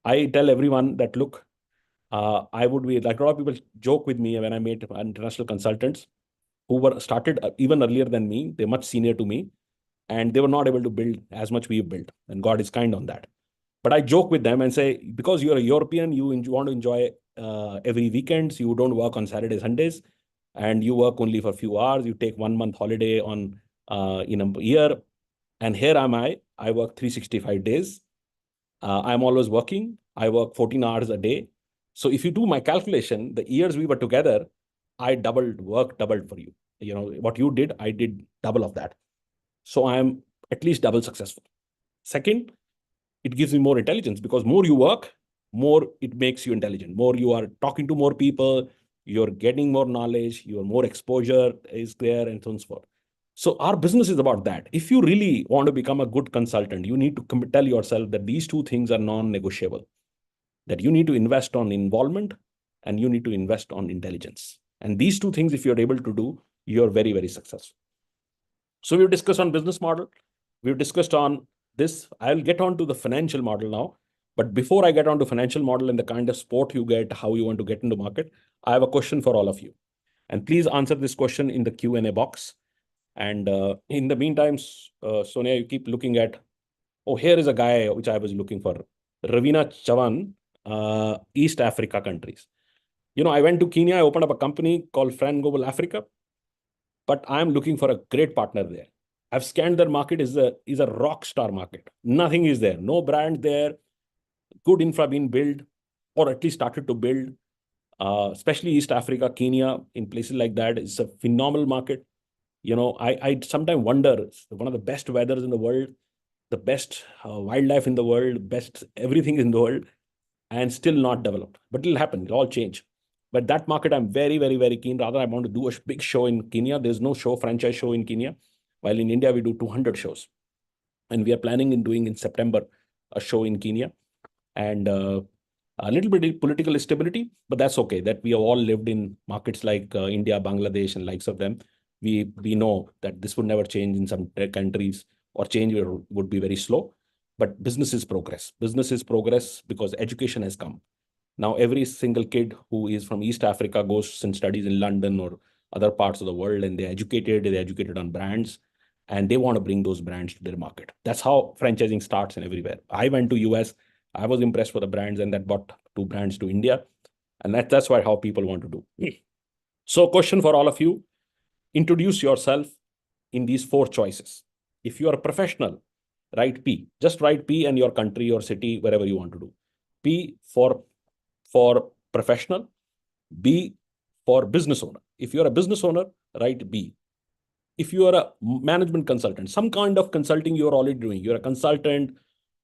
I tell everyone that, look, I would be like, a lot of people joke with me when I meet international consultants who were started even earlier than me. They're much senior to me, and they were not able to build as much we've built. And God is kind on that. But I joke with them and say, because you're a European, you want to enjoy every weekends. You don't work on Saturdays, Sundays, and you work only for a few hours. You take 1 month holiday in a year. And here am I work 365 days. I'm always working. I work 14 hours a day. So if you do my calculation, the years we were together, I doubled for you. You know, what you did, I did double of that. So I'm at least double successful. Second, it gives me more intelligence, because more you work, more it makes you intelligent. More you are talking to more people, you're getting more knowledge, your more exposure is there, and so on and so forth. So our business is about that. If you really want to become a good consultant, you need to tell yourself that these two things are non-negotiable, that you need to invest on involvement and you need to invest on intelligence. And these two things, if you're able to do, you're very, very successful. So we've discussed on business model. We've discussed on this. I'll get on to the financial model now. But before I get on to financial model and the kind of support you get, how you want to get into market, I have a question for all of you. And please answer this question in the Q&A box. And in the meantime, Sonia, you keep looking at, oh, here is a guy which I was looking for, Ravina Chavan, East Africa countries. You know, I went to Kenya, I opened up a company called Fran Global Africa, but I'm looking for a great partner there. I've scanned their market, is a rock star market. Nothing is there, no brand there, good infra being built, or at least started to build, especially East Africa, Kenya, in places like that, it's a phenomenal market. You know, I sometimes wonder, one of the best weathers in the world, the best wildlife in the world, best everything in the world, and still not developed. But it'll happen, it'll all change. But that market, I'm very, very, very keen. Rather, I want to do a big show in Kenya. There's no franchise show in Kenya. While in India, we do 200 shows. And we are planning in doing in September a show in Kenya. And a little bit of political instability, but that's okay. That we have all lived in markets like India, Bangladesh, and likes of them. We know that this would never change in some countries, or change would be very slow. But business is progress. Business is progress because education has come. Now, every single kid who is from East Africa goes and studies in London or other parts of the world, and they're educated on brands, and they want to bring those brands to their market. That's how franchising starts and everywhere. I went to US, I was impressed with the brands, and that brought 2 brands to India. And that's why how people want to do. So question for all of you, introduce yourself in these 4 choices. If you are a professional, write P. Just write P and your country, your city, wherever you want to do. P for professional, B for business owner. If you're a business owner, write B. If you are a management consultant, some kind of consulting you're already doing, you're a consultant,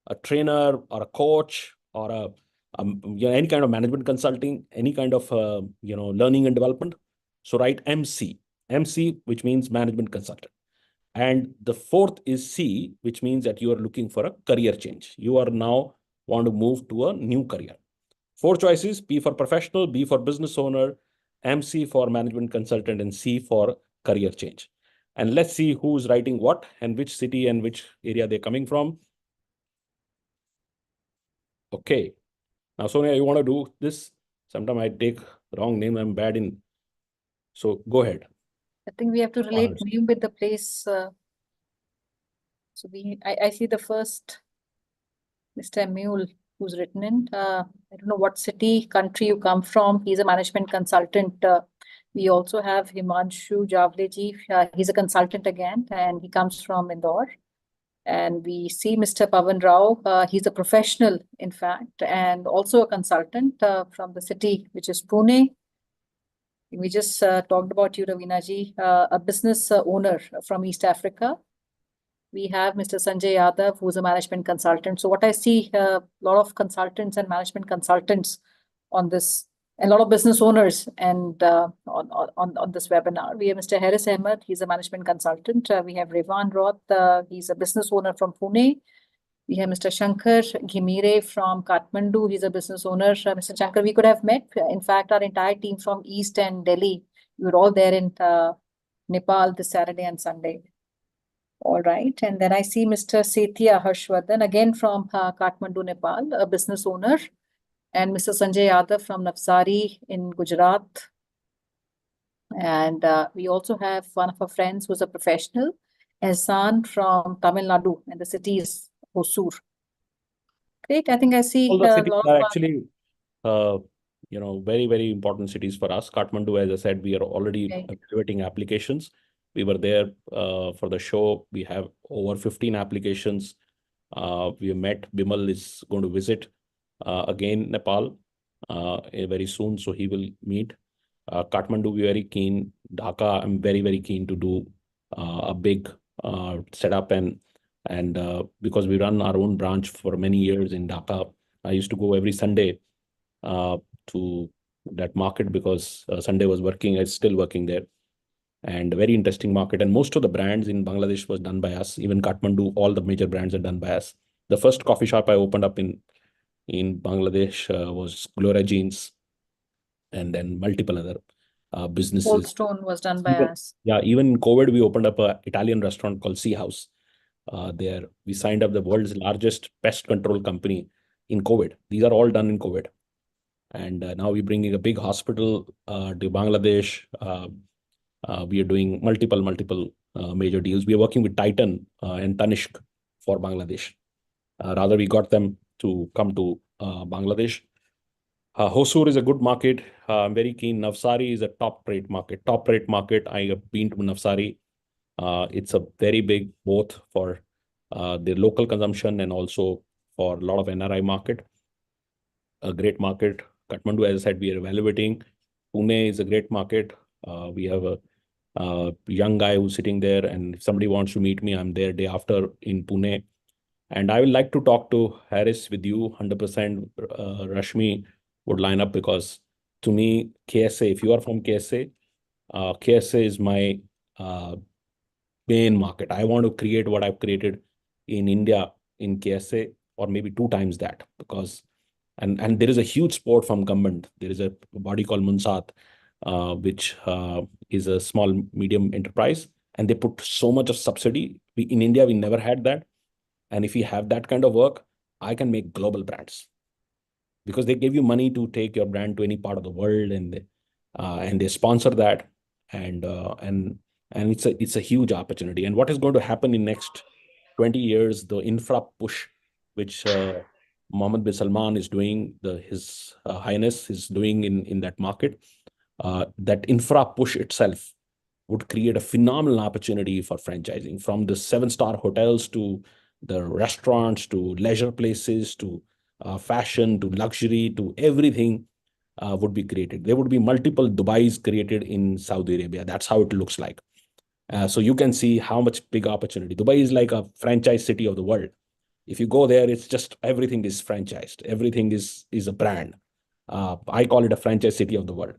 a trainer, or a coach, or any kind of management consulting, any kind of learning and development. So write MC, which means management consultant. And the 4th is C, which means that you are looking for a career change. You are now want to move to a new career. 4 choices: P for professional, B for business owner, MC for management consultant, and C for career change. And let's see who's writing what and which city and which area they're coming from. Okay. Now, Sonia, you want to do this? Sometimes I take the wrong name. I'm bad in. So go ahead. I think we have to relate name with the place. So I see the first Mr. Mule who's written in. I don't know what city, country you come from. He's a management consultant. We also have Himanshu Javleji. He's a consultant again, and he comes from Indore. And we see Mr. Pavan Rao. He's a professional, in fact, and also a consultant from the city, which is Pune. We just talked about you, Ravina ji, a business owner from East Africa. we have Mr. Sanjay Yadav, who's a management consultant. So what I see, a lot of consultants and management consultants on this, and a lot of business owners and on this webinar. We have Mr. Harris Ahmed, he's a management consultant. We have Revan Roth, he's a business owner from Pune. We have Mr. Shankar Ghimire from Kathmandu, he's a business owner. Mr. Shankar, we could have met. In fact, our entire team from East and Delhi, we were all there in Nepal this Saturday and Sunday. All right. And then I see Mr. Sethia Harshvardhan, again from Kathmandu, Nepal, a business owner. And Mr. Sanjay Yadav from Navsari in Gujarat. And we also have one of our friends who's a professional, Ehsan from Tamil Nadu, and the city is Hosur. Great. I think I see All the a cities lot are of actually, very, very important cities for us. Kathmandu, as I said, we are already evaluating applications. We were there for the show. We have over 15 applications. We have met. Bimal is going to visit again Nepal very soon, so he will meet. Kathmandu, we're very keen. Dhaka, I'm very, very keen to do a big setup, and because we run our own branch for many years in Dhaka, I used to go every Sunday to that market because Sunday was working. It's still working there, and a very interesting market. And most of the brands in Bangladesh was done by us. Even Kathmandu, all the major brands are done by us. The first coffee shop I opened up in Bangladesh was Gloria Jeans, and then multiple other businesses. Cold Stone was done by us. Yeah, even in COVID, we opened up an Italian restaurant called Sea House. There, we signed up the world's largest pest control company in COVID. These are all done in COVID. And now we're bringing a big hospital to Bangladesh. We are doing multiple major deals. We are working with Titan and Tanishq for Bangladesh. Rather, we got them to come to Bangladesh. Hosur is a good market. I'm very keen. Navsari is a top-rate market. Top-rate market. I have been to Navsari. It's a very big, both for the local consumption and also for a lot of NRI market. A great market. Kathmandu, as I said, we are evaluating. Pune is a great market. We have a young guy who's sitting there, and if somebody wants to meet me, I'm there day after in Pune. And I would like to talk to Harris with you. 100% Rashmi would line up, because to me, KSA, if you are from KSA, KSA is my main market. I want to create what I've created in India in KSA, or maybe 2 times that, because and there is a huge support from government. There is a body called Munsat, which is a small medium enterprise, and they put so much of subsidy. In India, we never had that. And if you have that kind of work, I can make global brands, because they give you money to take your brand to any part of the world, and they sponsor that, and it's a huge opportunity. And what is going to happen in next 20 years, the infra push, which Mohammed bin Salman is doing, His Highness is doing in that market, that infra push itself would create a phenomenal opportunity for franchising, from the 7-star hotels to the restaurants to leisure places to fashion to luxury to everything would be created. There would be multiple Dubais created in Saudi Arabia. That's how it looks like. So you can see how much big opportunity. Dubai is like a franchise city of the world. If you go there, it's just everything is franchised. Everything is a brand. I call it a franchise city of the world.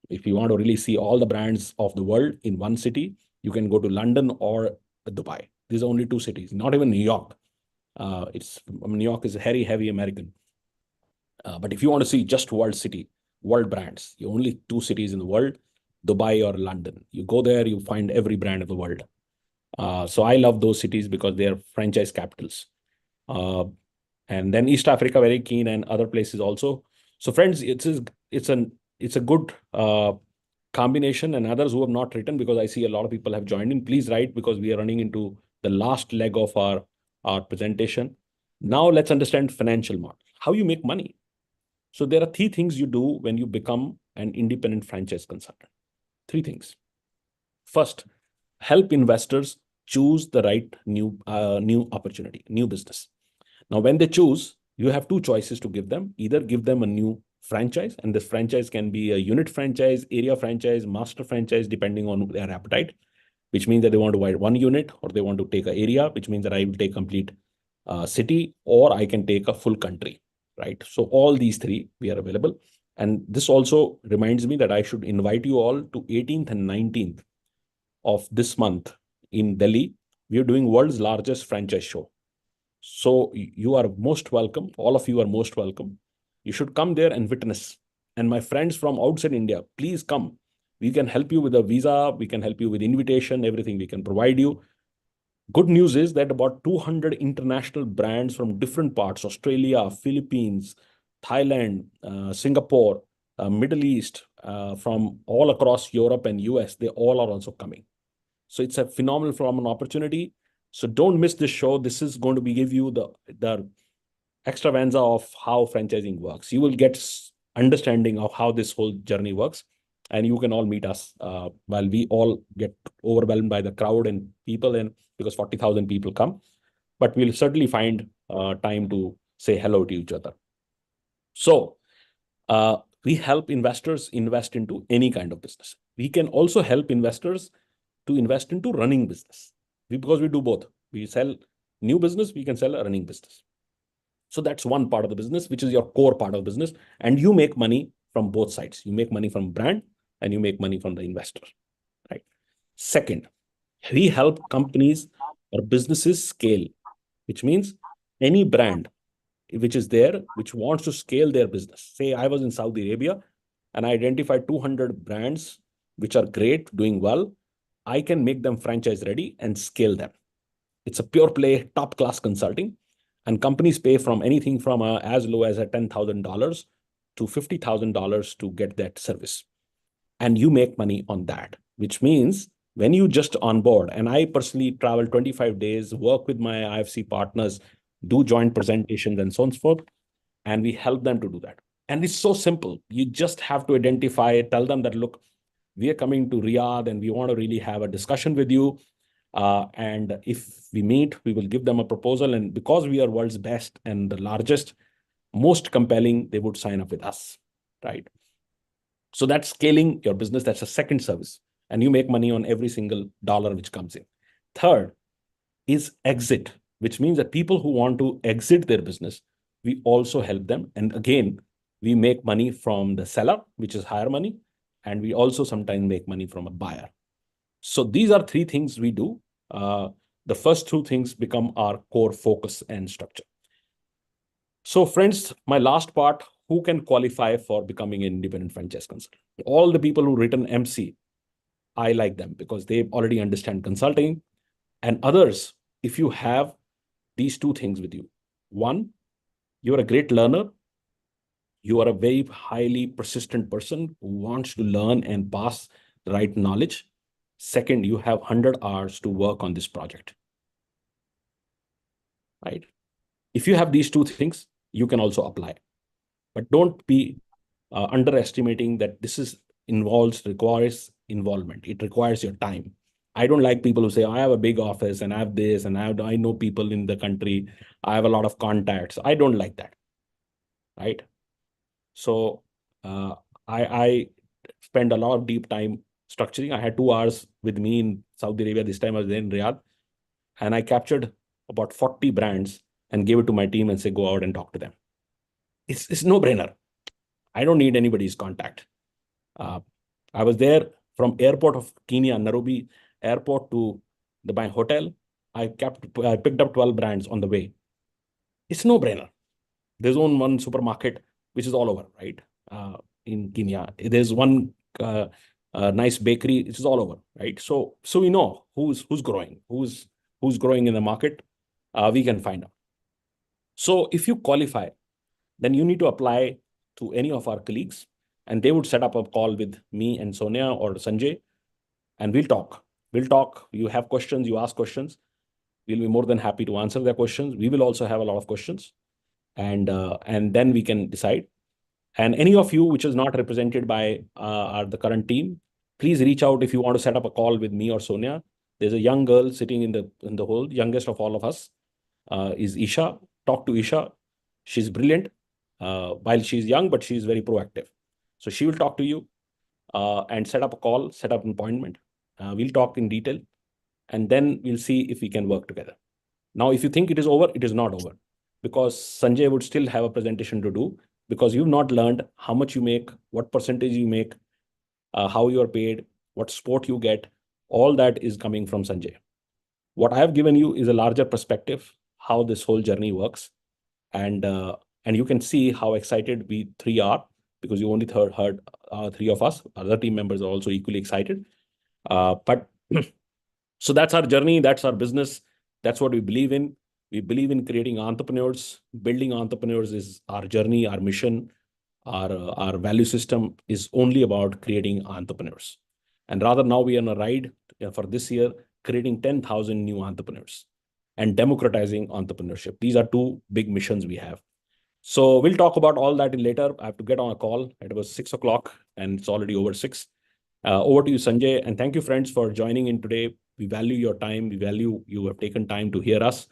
If you want to really see all the brands of the world in one city, you can go to London or Dubai. These are only 2 cities, not even New York. New York is heavy American. But if you want to see just world brands, you only 2 cities in the world, Dubai or London. You go there, you find every brand of the world. So I love those cities because they are franchise capitals. And then East Africa, very keen, and other places also. So friends, it's a good combination. And others who have not written, because I see a lot of people have joined in, please write, because we are running into the last leg of our presentation. Now let's understand financial model, how you make money. So there are 3 things you do when you become an independent franchise consultant. 3 things. First, help investors choose the right new opportunity, new business. Now, when they choose, you have 2 choices to give them. Either give them a new franchise, and this franchise can be a unit franchise, area franchise, master franchise, depending on their appetite. which means that they want to buy one unit, or they want to take an area, which means that I will take complete city, or I can take a full country, right? So all these three, we are available. And this also reminds me that I should invite you all to 18th and 19th of this month in Delhi. We are doing world's largest franchise show. So you are most welcome. All of you are most welcome. You should come there and witness. And my friends from outside India, please come. We can help you with a visa. We can help you with invitation, everything we can provide you. Good news is that about 200 international brands from different parts, Australia, Philippines, Thailand, Singapore, Middle East, from all across Europe and US, they all are also coming. So it's a phenomenal from an opportunity. So don't miss this show. This is going to give you the extravaganza of how franchising works. You will get understanding of how this whole journey works. And you can all meet us while we all get overwhelmed by the crowd and people, and because 40,000 people come. But we'll certainly find time to say hello to each other. So we help investors invest into any kind of business. We can also help investors to invest into running business, because we do both. We sell new business, we can sell a running business. So that's one part of the business, which is your core part of business. And you make money from both sides. You make money from brand and you make money from the investor, right? Second, we help companies or businesses scale, which means any brand which is there, which wants to scale their business. Say I was in Saudi Arabia and I identified 200 brands which are great, doing well. I can make them franchise ready and scale them. It's a pure play, top class consulting. And companies pay from anything from as low as $10,000 to $50,000 to get that service. And you make money on that, which means when you just onboard, and I personally travel 25 days, work with my IFC partners, do joint presentations and so on and so forth, and we help them to do that. And it's so simple. You just have to identify, tell them that, look, we are coming to Riyadh and we want to really have a discussion with you. And if we meet, we will give them a proposal. And because we are world's best and the largest, most compelling, they would sign up with us, right? So that's scaling your business. That's a second service. And you make money on every single dollar which comes in. Third is exit, which means that people who want to exit their business, we also help them. And again, we make money from the seller, which is higher money. And we also sometimes make money from a buyer. So these are three things we do. The first two things become our core focus and structure. So friends, my last part, who can qualify for becoming an independent franchise consultant? All the people who written MC, I like them because they already understand consulting. And others, if you have these two things with you, one, you're a great learner. You are a very highly persistent person who wants to learn and pass the right knowledge. Second, you have 100 hours to work on this project, right? If you have these two things, you can also apply. But don't be underestimating that this requires involvement. It requires your time. I don't like people who say, I have a big office and I have this and I know people in the country. I have a lot of contacts. I don't like that, right? So I spend a lot of deep time structuring. I had 2 hours with me in Saudi Arabia. This time I was there in Riyadh. And I captured about 40 brands and gave it to my team and say, go out and talk to them. It's no brainer. I don't need anybody's contact. I was there from airport of Kenya, Nairobi airport to my hotel. I picked up 12 brands on the way. It's no brainer. There's one supermarket, which is all over, right? In Kenya, there's one nice bakery, which is all over, right? So we know who's growing, who's growing in the market. We can find out. So if you qualify, then you need to apply to any of our colleagues, and they would set up a call with me and Sonia or Sanjay, and we'll talk. You have questions, you ask questions. We'll be more than happy to answer their questions. We will also have a lot of questions, and then we can decide. And any of you which is not represented by the current team, please reach out if you want to set up a call with me or Sonia. There's a young girl sitting in the whole, youngest of all of us, is Isha. Talk to Isha. She's brilliant. While she's young, but she's very proactive. So she will talk to you and set up a call, set up an appointment. We'll talk in detail and then we'll see if we can work together. Now, if you think it is over, it is not over, because Sanjay would still have a presentation to do, because you've not learned how much you make, what percentage you make, how you are paid, what support you get. All that is coming from Sanjay. What I have given you is a larger perspective, how this whole journey works. And you can see how excited we three are, because you only heard three of us. Other team members are also equally excited. But so that's our journey, that's our business, that's what we believe in. We believe in creating entrepreneurs. Building entrepreneurs is our journey, our mission, our value system is only about creating entrepreneurs. And rather, now we are on a ride for this year, creating 10,000 new entrepreneurs and democratizing entrepreneurship. These are two big missions we have. So we'll talk about all that later. I have to get on a call. It was 6 o'clock and it's already over 6. Over to you, Sanjay. And thank you, friends, for joining in today. We value your time. We value you have taken time to hear us.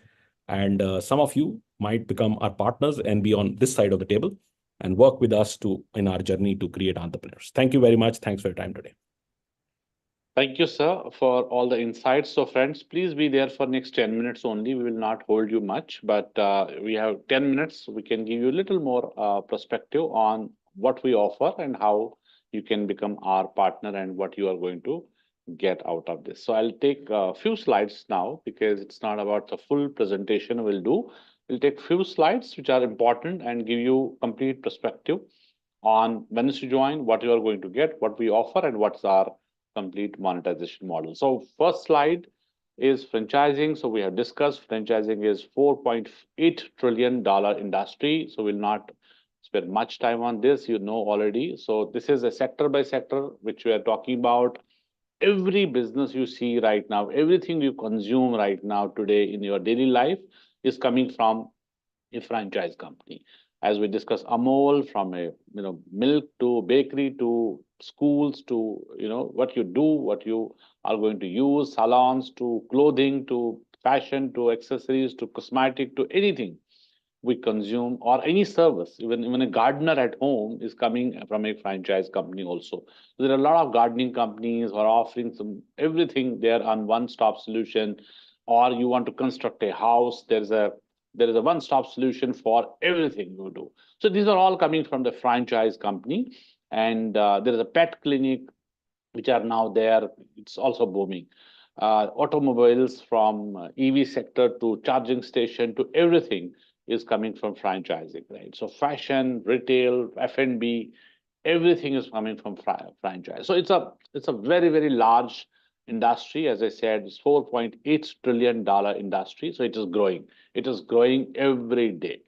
And some of you might become our partners and be on this side of the table and work with us in our journey to create entrepreneurs. Thank you very much. Thanks for your time today. Thank you, sir, for all the insights. So friends, please be there for next 10 minutes only. We will not hold you much, but we have 10 minutes. We can give you a little more perspective on what we offer and how you can become our partner and what you are going to get out of this. So I'll take a few slides now, because it's not about the full presentation we'll do. We'll take few slides which are important and give you complete perspective on when you join, what you are going to get, what we offer, and what's our complete monetization model. So first slide is franchising. So we have discussed franchising is $4.8 trillion industry. So we'll not spend much time on this, you know already. So this is a sector by sector, which we are talking about. Every business you see right now, everything you consume right now today in your daily life is coming from a franchise company. As we discussed, Amol, from a milk to bakery to schools to what you do, what you are going to use, salons to clothing to fashion to accessories to cosmetic to anything we consume, or any service, even a gardener at home is coming from a franchise company also. So there are a lot of gardening companies who are offering some everything there on one-stop solution. Or you want to construct a house, there is a one-stop solution for everything you do. So these are all coming from the franchise company. And there is a pet clinic which are now there. It's also booming. Automobiles, from EV sector to charging station to everything is coming from franchising, right? So fashion, retail, F&B, everything is coming from franchise. So it's a very, very large industry. As I said, it's $4.8 trillion industry. So it is growing. It is growing every day.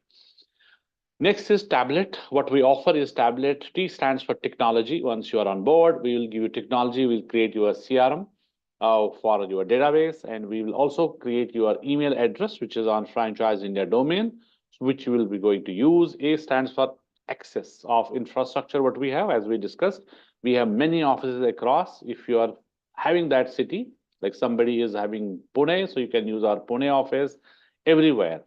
Next is tablet. What we offer is tablet. T stands for technology. Once you are on board, we will give you technology. We'll create your CRM for your database, and we will also create your email address, which is on Franchise India domain, which you will be going to use. A stands for access of infrastructure. What we have, as we discussed, we have many offices across. If you are having that city, like somebody is having Pune, so you can use our Pune office. Everywhere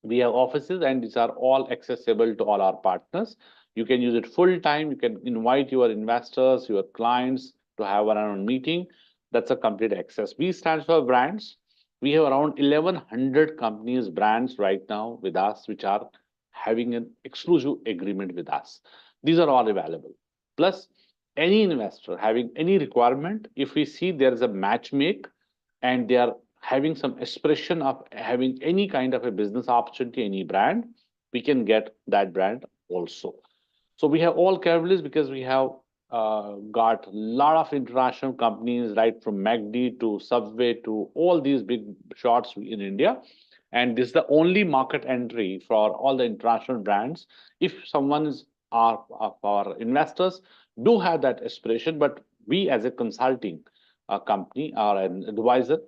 we have offices, and these are all accessible to all our partners. You can use it full time. You can invite your investors, your clients to have one-on-one meeting. That's a complete access. B stands for brands. We have around 1,100 companies, brands right now with us, which are having an exclusive agreement with us. These are all available. Plus, any investor having any requirement, if we see there is a match make and they are having some aspiration of having any kind of a business opportunity, any brand, we can get that brand also. So we have all capabilities, because we have got a lot of international companies, right from McD to Subway to all these big shots in India. And this is the only market entry for all the international brands. If someone is our investors do have that aspiration, but we as a consulting company or an advisor,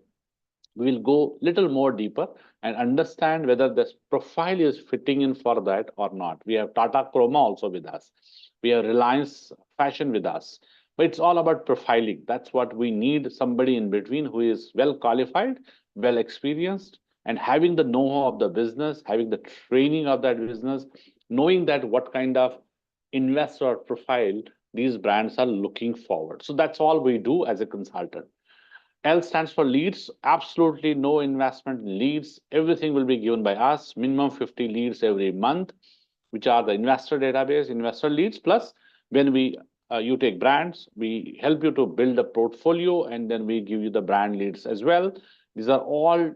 we will go little more deeper and understand whether this profile is fitting in for that or not. We have Tata Chroma also with us. We have Reliance Fashion with us. But it's all about profiling. That's what we need, somebody in between who is well qualified, well experienced, and having the know-how of the business, having the training of that business, knowing that what kind of investor profile these brands are looking forward. So that's all we do as a consultant. L stands for leads. Absolutely no investment in leads. Everything will be given by us. Minimum 50 leads every month, which are the investor database, investor leads. Plus, when you take brands, we help you to build a portfolio, and then we give you the brand leads as well. These are all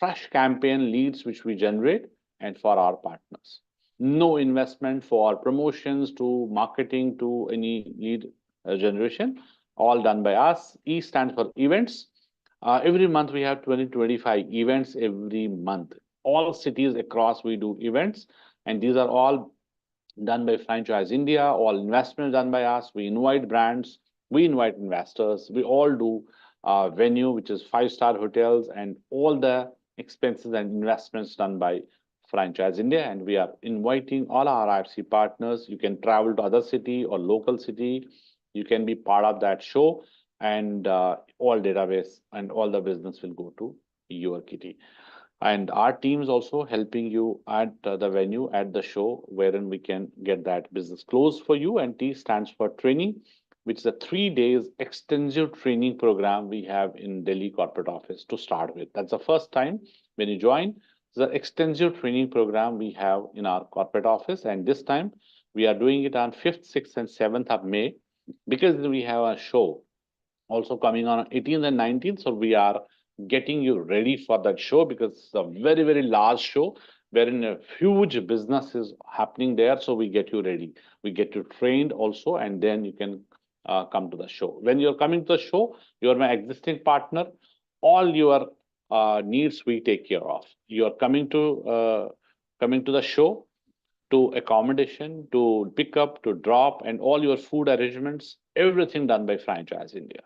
fresh campaign leads which we generate and for our partners. No investment for promotions to marketing to any lead generation, all done by us. E stands for events. Every month we have 20-25 events every month. All cities across we do events, and these are all done by Franchise India, all investments done by us. We invite brands, we invite investors, we all do venue, which is 5-star hotels, and all the expenses and investments done by Franchise India. And we are inviting all our IFC partners. You can travel to other city or local city. You can be part of that show, and all database and all the business will go to your kitty. And our team is also helping you at the venue, at the show, wherein we can get that business closed for you. And T stands for training, which is a 3 days extensive training program we have in Delhi corporate office to start with. That's the first time when you join. The extensive training program we have in our corporate office. And this time we are doing it on 5th, 6th, and 7th of May, because we have a show also coming on 18th and 19th. So we are getting you ready for that show, because it's a very, very large show wherein a huge business is happening there. So we get you ready. We get you trained also, and then you can come to the show. When you're coming to the show, you're my existing partner. All your needs we take care of. You're coming to the show, to accommodation, to pick up, to drop, and all your food arrangements, everything done by Franchise India.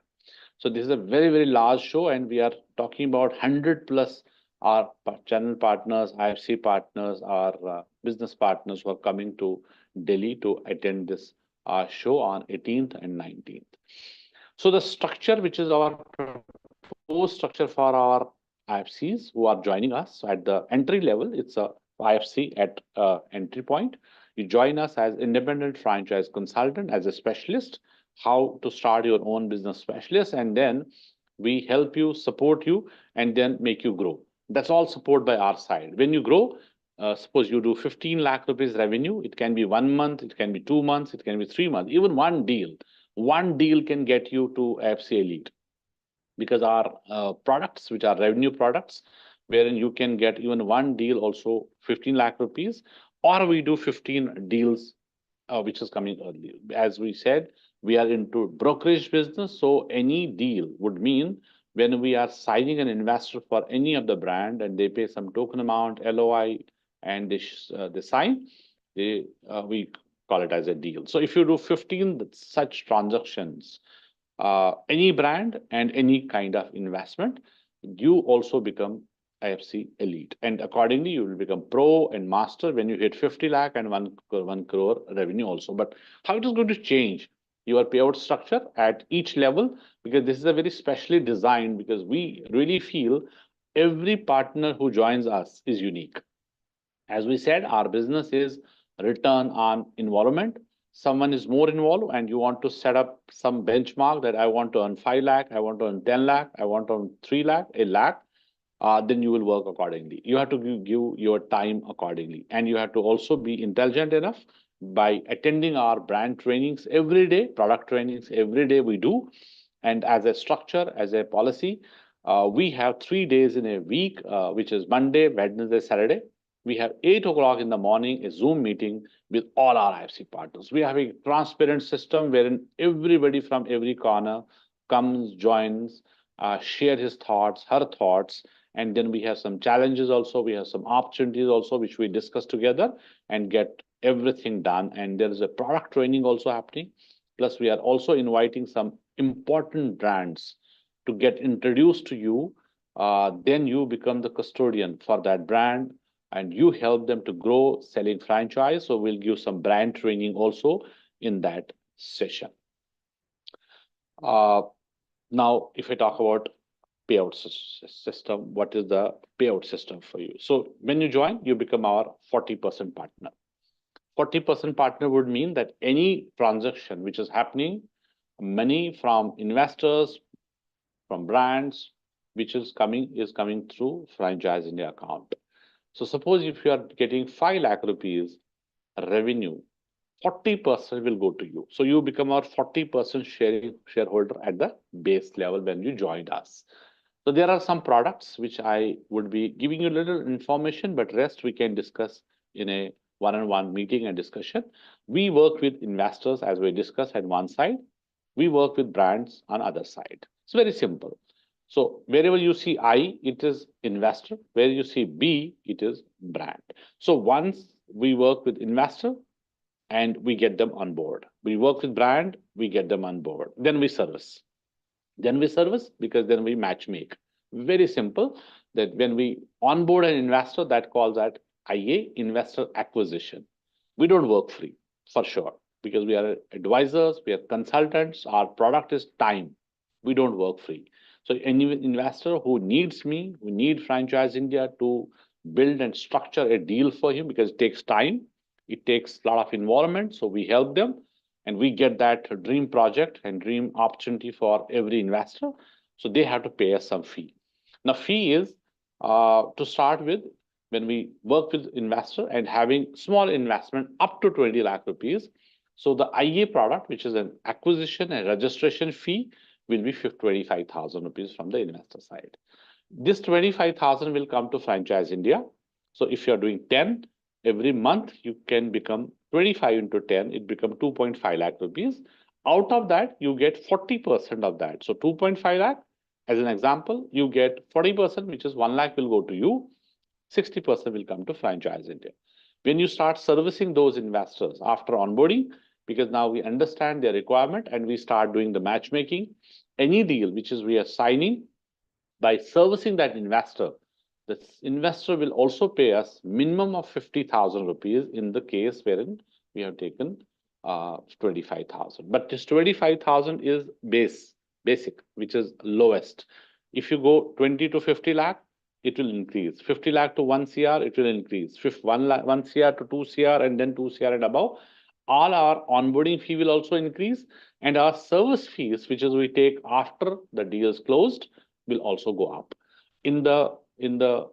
So this is a very, very large show, and we are talking about 100 plus our channel partners, IFC partners, our business partners who are coming to Delhi to attend this show on 18th and 19th. So the structure, which is our proposed structure for our IFCs who are joining us. So at the entry level, it's a IFC at entry point. You join us as independent franchise consultant, as a specialist, how to start your own business specialist, and then we help you, support you, and then make you grow. That's all support by our side. When you grow, suppose you do 15 lakh rupees revenue, it can be 1 month, it can be 2 months, it can be 3 months, even one deal. One deal can get you to IFC Elite, because our products, which are revenue products, wherein you can get even one deal also 15 lakh rupees, or we do 15 deals, which is coming early. As we said, we are into brokerage business. So any deal would mean when we are signing an investor for any of the brand and they pay some token amount, LOI, and they sign, we call it as a deal. So if you do 15 such transactions, any brand and any kind of investment, you also become IFC Elite. And accordingly, you will become pro and master when you hit 50 lakh and 1 crore revenue also. But how it is going to change your payout structure at each level, because this is a very specially designed, because we really feel every partner who joins us is unique. As we said, our business is return on involvement. Someone is more involved and you want to set up some benchmark that I want to earn 5 lakh, I want to earn 10 lakh, I want to earn 3 lakh, a lakh, then you will work accordingly. You have to give your time accordingly. And you have to also be intelligent enough by attending our brand trainings every day, product trainings every day we do. And as a structure, as a policy, we have 3 days in a week, which is Monday, Wednesday, Saturday. We have 8 o'clock in the morning, a Zoom meeting with all our IFC partners. We have a transparent system wherein everybody from every corner comes, joins, share his thoughts, her thoughts, and then we have some challenges also. We have some opportunities also, which we discuss together and get everything done. And there is a product training also happening. Plus, we are also inviting some important brands to get introduced to you. Then you become the custodian for that brand and you help them to grow selling franchise. So we'll give some brand training also in that session. Now, if I talk about payout system, what is the payout system for you? So when you join, you become our 40% partner. 40% partner would mean that any transaction which is happening, money from investors, from brands, which is coming through Franchise India account. So suppose if you are getting 5 lakh rupees revenue, 40% will go to you. So you become our 40% shareholder at the base level when you joined us. So there are some products which I would be giving you a little information, but rest we can discuss in a one-on-one meeting and discussion. We work with investors as we discussed at one side. We work with brands on other side. It's very simple. So wherever you see I, it is investor. Where you see B, it is brand. So once we work with investor and we get them on board. We work with brand, we get them on board. Then we service. Because then we match make. Very simple that when we onboard an investor, that calls that IA, investor acquisition. We don't work free for sure because we are advisors, we are consultants. Our product is time. We don't work free. So any investor who needs me, who need Franchise India to build and structure a deal for him because it takes time, it takes a lot of involvement. So we help them and we get that dream project and dream opportunity for every investor. So they have to pay us some fee. Now, fee is to start with when we work with investor and having small investment up to 20 lakh rupees. So the IA product, which is an acquisition and registration fee, will be 25,000 rupees from the investor side. This 25,000 will come to Franchise India. So if you're doing 10, every month you can become 25 into 10, it becomes 2.5 lakh rupees. Out of that, you get 40% of that. So 2.5 lakh, as an example, you get 40%, which is 1 lakh will go to you, 60% will come to Franchise India. When you start servicing those investors after onboarding, because now we understand their requirement and we start doing the matchmaking, any deal which is we are signing, by servicing that investor, the investor will also pay us minimum of 50,000 rupees in the case wherein we have taken 25,000. But this 25,000 is basic, which is lowest. If you go 20 to 50 lakh, it will increase. 50 lakh to 1 CR, it will increase. 1 CR to 2 CR and then 2 CR and above. All our onboarding fee will also increase and our service fees, which is we take after the deal is closed, will also go up. In the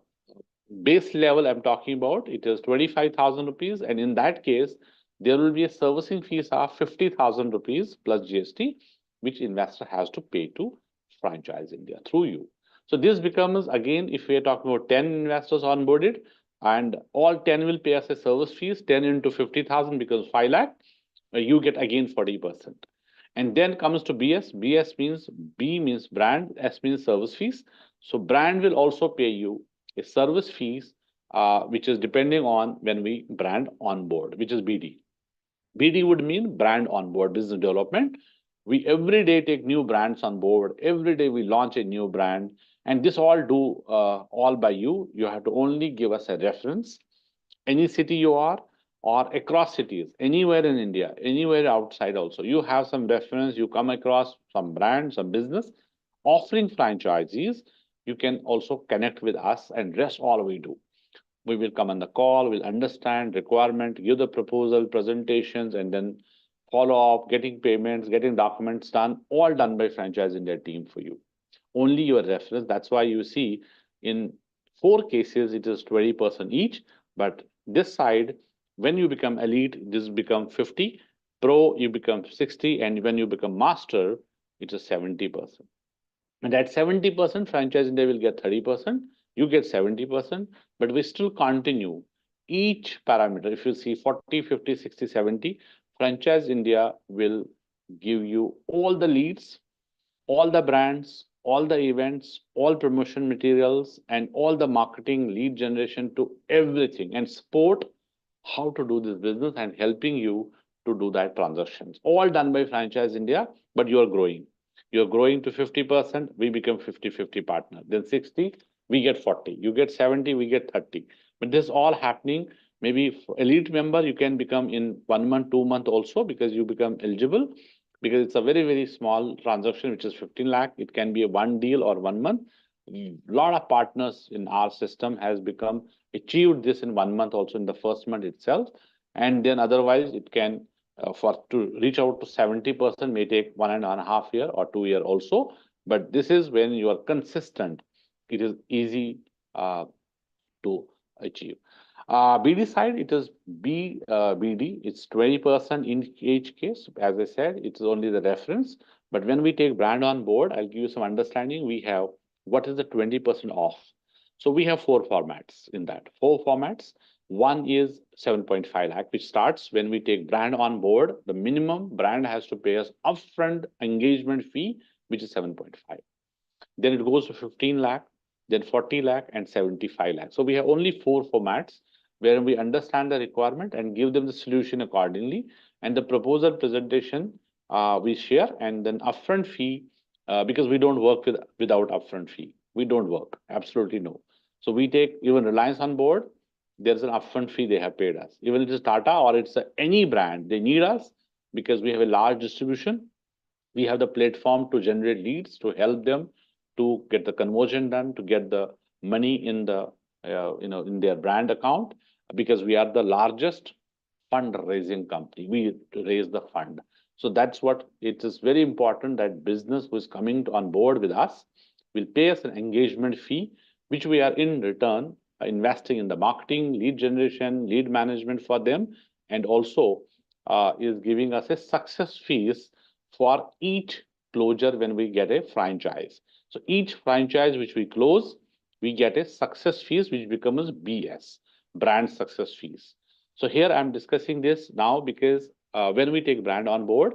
base level I'm talking about, it is 25,000 rupees. And in that case, there will be a servicing fees of 50,000 rupees plus GST, which investor has to pay to Franchise India through you. So this becomes, again, if we are talking about 10 investors onboarded, and all 10 will pay us a service fees, 10 into 50,000 becomes 5 lakh, you get again 40%. And then comes to BS. BS means B means brand, S means service fees. So brand will also pay you a service fees, which is depending on when we brand on board, which is BD. BD would mean brand on board, business development. We every day take new brands on board. Every day we launch a new brand. And this all do all by you. You have to only give us a reference. Any city you are, or across cities, anywhere in India, anywhere outside also, you have some reference, you come across some brand, some business offering franchisees, you can also connect with us and rest all we do. We will come on the call, we'll understand requirement, give the proposal, presentations, and then follow up, getting payments, getting documents done, all done by Franchise India team for you. Only your reference. That's why you see in 4 cases, it is 20% each, but this side, when you become elite, this become 50, pro, you become 60, and when you become master, it is 70%. And at 70%, Franchise India will get 30%, you get 70%, but we still continue each parameter. If you see 40, 50, 60, 70, Franchise India will give you all the leads, all the brands, all the events, all promotion materials, and all the marketing lead generation to everything, and support how to do this business and helping you to do that transactions. All done by Franchise India, but you are growing. You're growing to 50%, we become 50-50 partner. Then 60, we get 40. You get 70, we get 30. But this is all happening. Maybe elite member, you can become in 1 month, 2 months also, because you become eligible, because it's a very, very small transaction, which is 15 lakh. It can be a 1 deal or 1 month. A lot of partners in our system has achieved this in 1 month also in the first month itself. And then otherwise it can, to reach out to 70% may take 1.5 years or 2 years also. But this is when you are consistent, it is easy to achieve. BD side, it is BD, it's 20% in each case. As I said, it's only the reference. But when we take brand on board, I'll give you some understanding. We have what is the 20% off. So we have 4 formats in that. 4 formats. One is 7.5 lakh, which starts when we take brand on board. The minimum brand has to pay us upfront engagement fee, which is 7.5. Then it goes to 15 lakh, then 40 lakh, and 75 lakh. So we have only 4 formats where we understand the requirement and give them the solution accordingly. And the proposal presentation we share, and then upfront fee, because we don't work without upfront fee. We don't work, absolutely no. So we take even Reliance on board, there's an upfront fee they have paid us. Even if it's Tata or it's any brand, they need us because we have a large distribution. We have the platform to generate leads, to help them to get the conversion done, to get the money in the in their brand account, because we are the largest fundraising company. We raise the fund. So that's what it is very important that business who is coming on board with us will pay us an engagement fee, which we are in return investing in the marketing, lead generation, lead management for them, and also is giving us a success fees for each closure when we get a franchise. So each franchise which we close, we get a success fees which becomes BS, brand success fees. So here I'm discussing this now because when we take brand on board,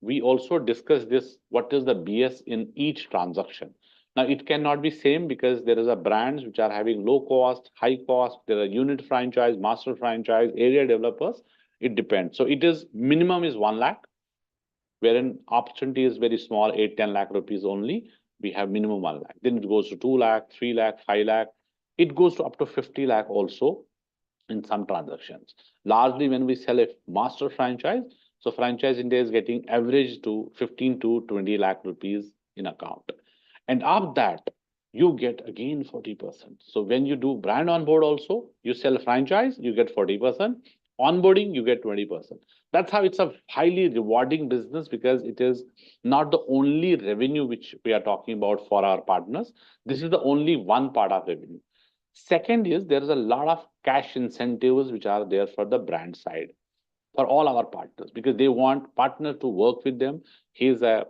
we also discuss this, what is the BS in each transaction. Now it cannot be same because there is a brands which are having low cost, high cost, there are unit franchise, master franchise, area developers, it depends. So it is minimum is 1 lakh, wherein opportunity is very small, 8-10 lakh rupees only. We have minimum 1 lakh. Then it goes to 2 lakh, 3 lakh, 5 lakh. It goes to up to 50 lakh also in some transactions. Largely when we sell a master franchise, so franchise India is getting average to 15 to 20 lakh rupees in account. And of that, you get again 40%. So when you do brand on board also, you sell a franchise, you get 40%. Onboarding, you get 20%. That's how it's a highly rewarding business, because it is not the only revenue which we are talking about for our partners. This is the only one part of revenue. Second is there is a lot of cash incentives which are there for the brand side for all our partners, because they want partner to work with them. He's a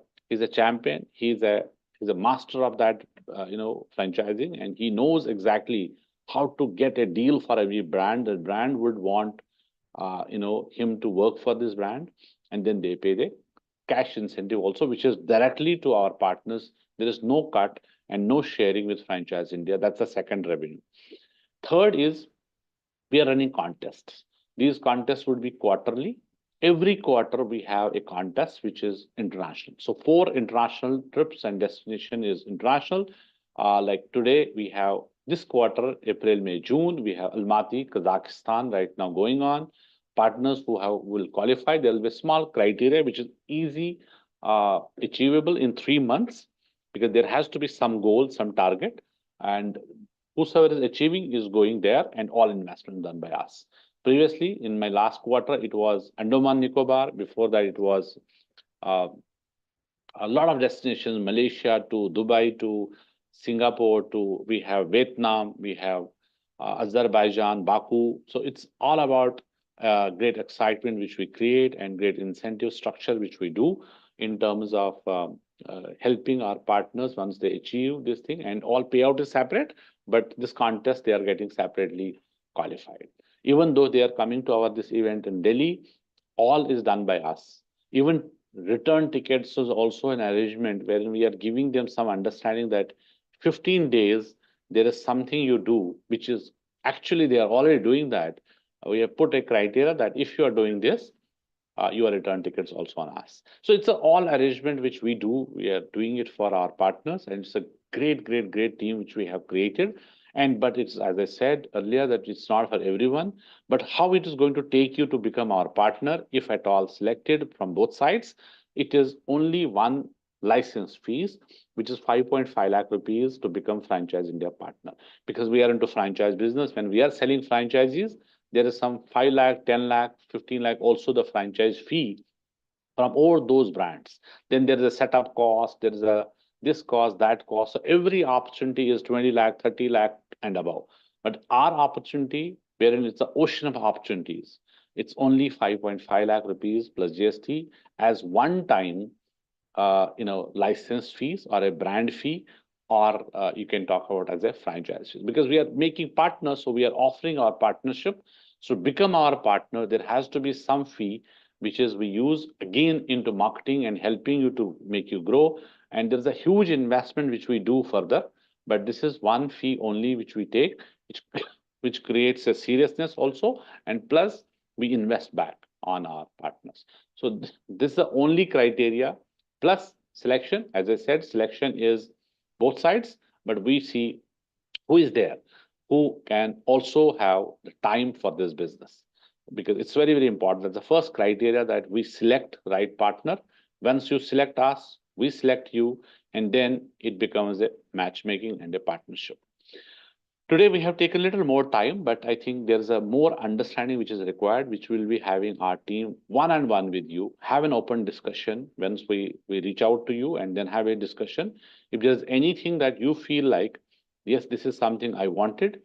champion. He's a master of that franchising, and he knows exactly how to get a deal for every brand. The brand would want him to work for this brand, and then they pay the cash incentive also, which is directly to our partners. There is no cut and no sharing with Franchise India. That's the second revenue. Third is we are running contests. These contests would be quarterly. Every quarter we have a contest which is international. So 4 international trips and destination is international. Like today we have this quarter, April, May, June, we have Almaty, Kazakhstan right now going on. Partners who will qualify, there will be a small criteria which is easy, achievable in 3 months, because there has to be some goal, some target, and whosoever is achieving is going there, and all investment done by us. Previously, in my last quarter, it was Andaman Nicobar. Before that, it was a lot of destinations, Malaysia to Dubai to Singapore to, we have Vietnam, we have Azerbaijan, Baku. So it's all about great excitement which we create and great incentive structure which we do in terms of helping our partners once they achieve this thing. And all payout is separate, but this contest they are getting separately qualified. Even though they are coming to this event in Delhi, all is done by us. Even return tickets is also an arrangement wherein we are giving them some understanding that 15 days, there is something you do, which is actually they are already doing that. We have put a criteria that if you are doing this, your return tickets also on us. So it's an all arrangement which we do. We are doing it for our partners, and it's a great team which we have created. But it's, as I said earlier, that it's not for everyone, but how it is going to take you to become our partner, if at all selected from both sides, it is only one license fees, which is 5.5 lakh rupees to become Franchise India partner. Because we are into franchise business, when we are selling franchises, there is some 5 lakh, 10 lakh, 15 lakh, also the franchise fee from all those brands. Then there is a setup cost, there is a this cost, that cost. So every opportunity is 20 lakh, 30 lakh and above. But our opportunity, wherein it's an ocean of opportunities, it's only 5.5 lakh rupees plus GST as one time, license fees or a brand fee, or you can talk about as a franchise fee. Because we are making partners, so we are offering our partnership. So become our partner, there has to be some fee, which is we use again into marketing and helping you to make you grow. And there's a huge investment which we do further, but this is one fee only which we take, which creates a seriousness also, and plus we invest back on our partners. So this is the only criteria, plus selection. As I said, selection is both sides, but we see who is there, who can also have the time for this business, because it's very, very important. That's the first criteria, that we select right partner. Once you select us, we select you, and then it becomes a matchmaking and a partnership. Today we have taken a little more time, but I think there's a more understanding which is required, which we'll be having our team one-on-one with you, have an open discussion once we reach out to you, and then have a discussion. If there's anything that you feel like, yes, this is something I wanted,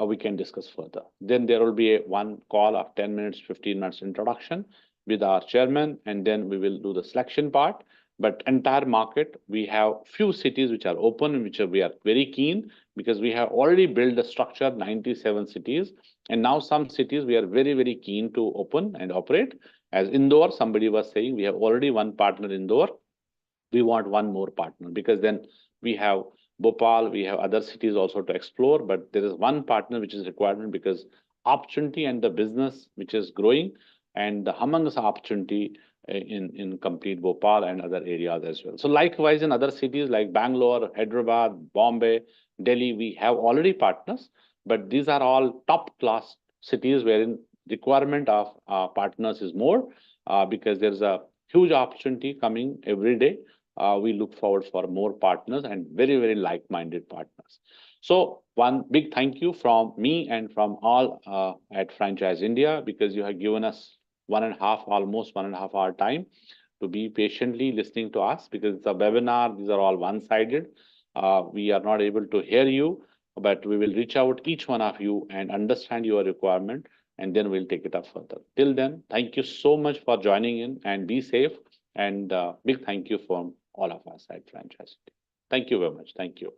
we can discuss further. Then there will be one call of 10 minutes, 15 minutes introduction with our chairman, and then we will do the selection part. But entire market, we have few cities which are open, which we are very keen, because we have already built the structure, 97 cities. And now some cities we are very, very keen to open and operate. As Indore, somebody was saying, we have already one partner in Indore. We want one more partner, because then we have Bhopal, we have other cities also to explore, but there is one partner which is requirement, because opportunity and the business which is growing, and the humongous opportunity in complete Bhopal and other areas as well. So likewise in other cities like Bangalore, Hyderabad, Bombay, Delhi, we have already partners, but these are all top class cities wherein requirement of partners is more, because there's a huge opportunity coming every day. We look forward for more partners and very, very like-minded partners. So one big thank you from me and from all at Franchise India, because you have given us almost 1.5 hour time to be patiently listening to us, because it's a webinar. These are all one-sided. We are not able to hear you, but we will reach out each one of you and understand your requirement, and then we'll take it up further. Till then, thank you so much for joining in, and be safe. And big thank you from all of us at Franchise. Thank you very much. Thank you.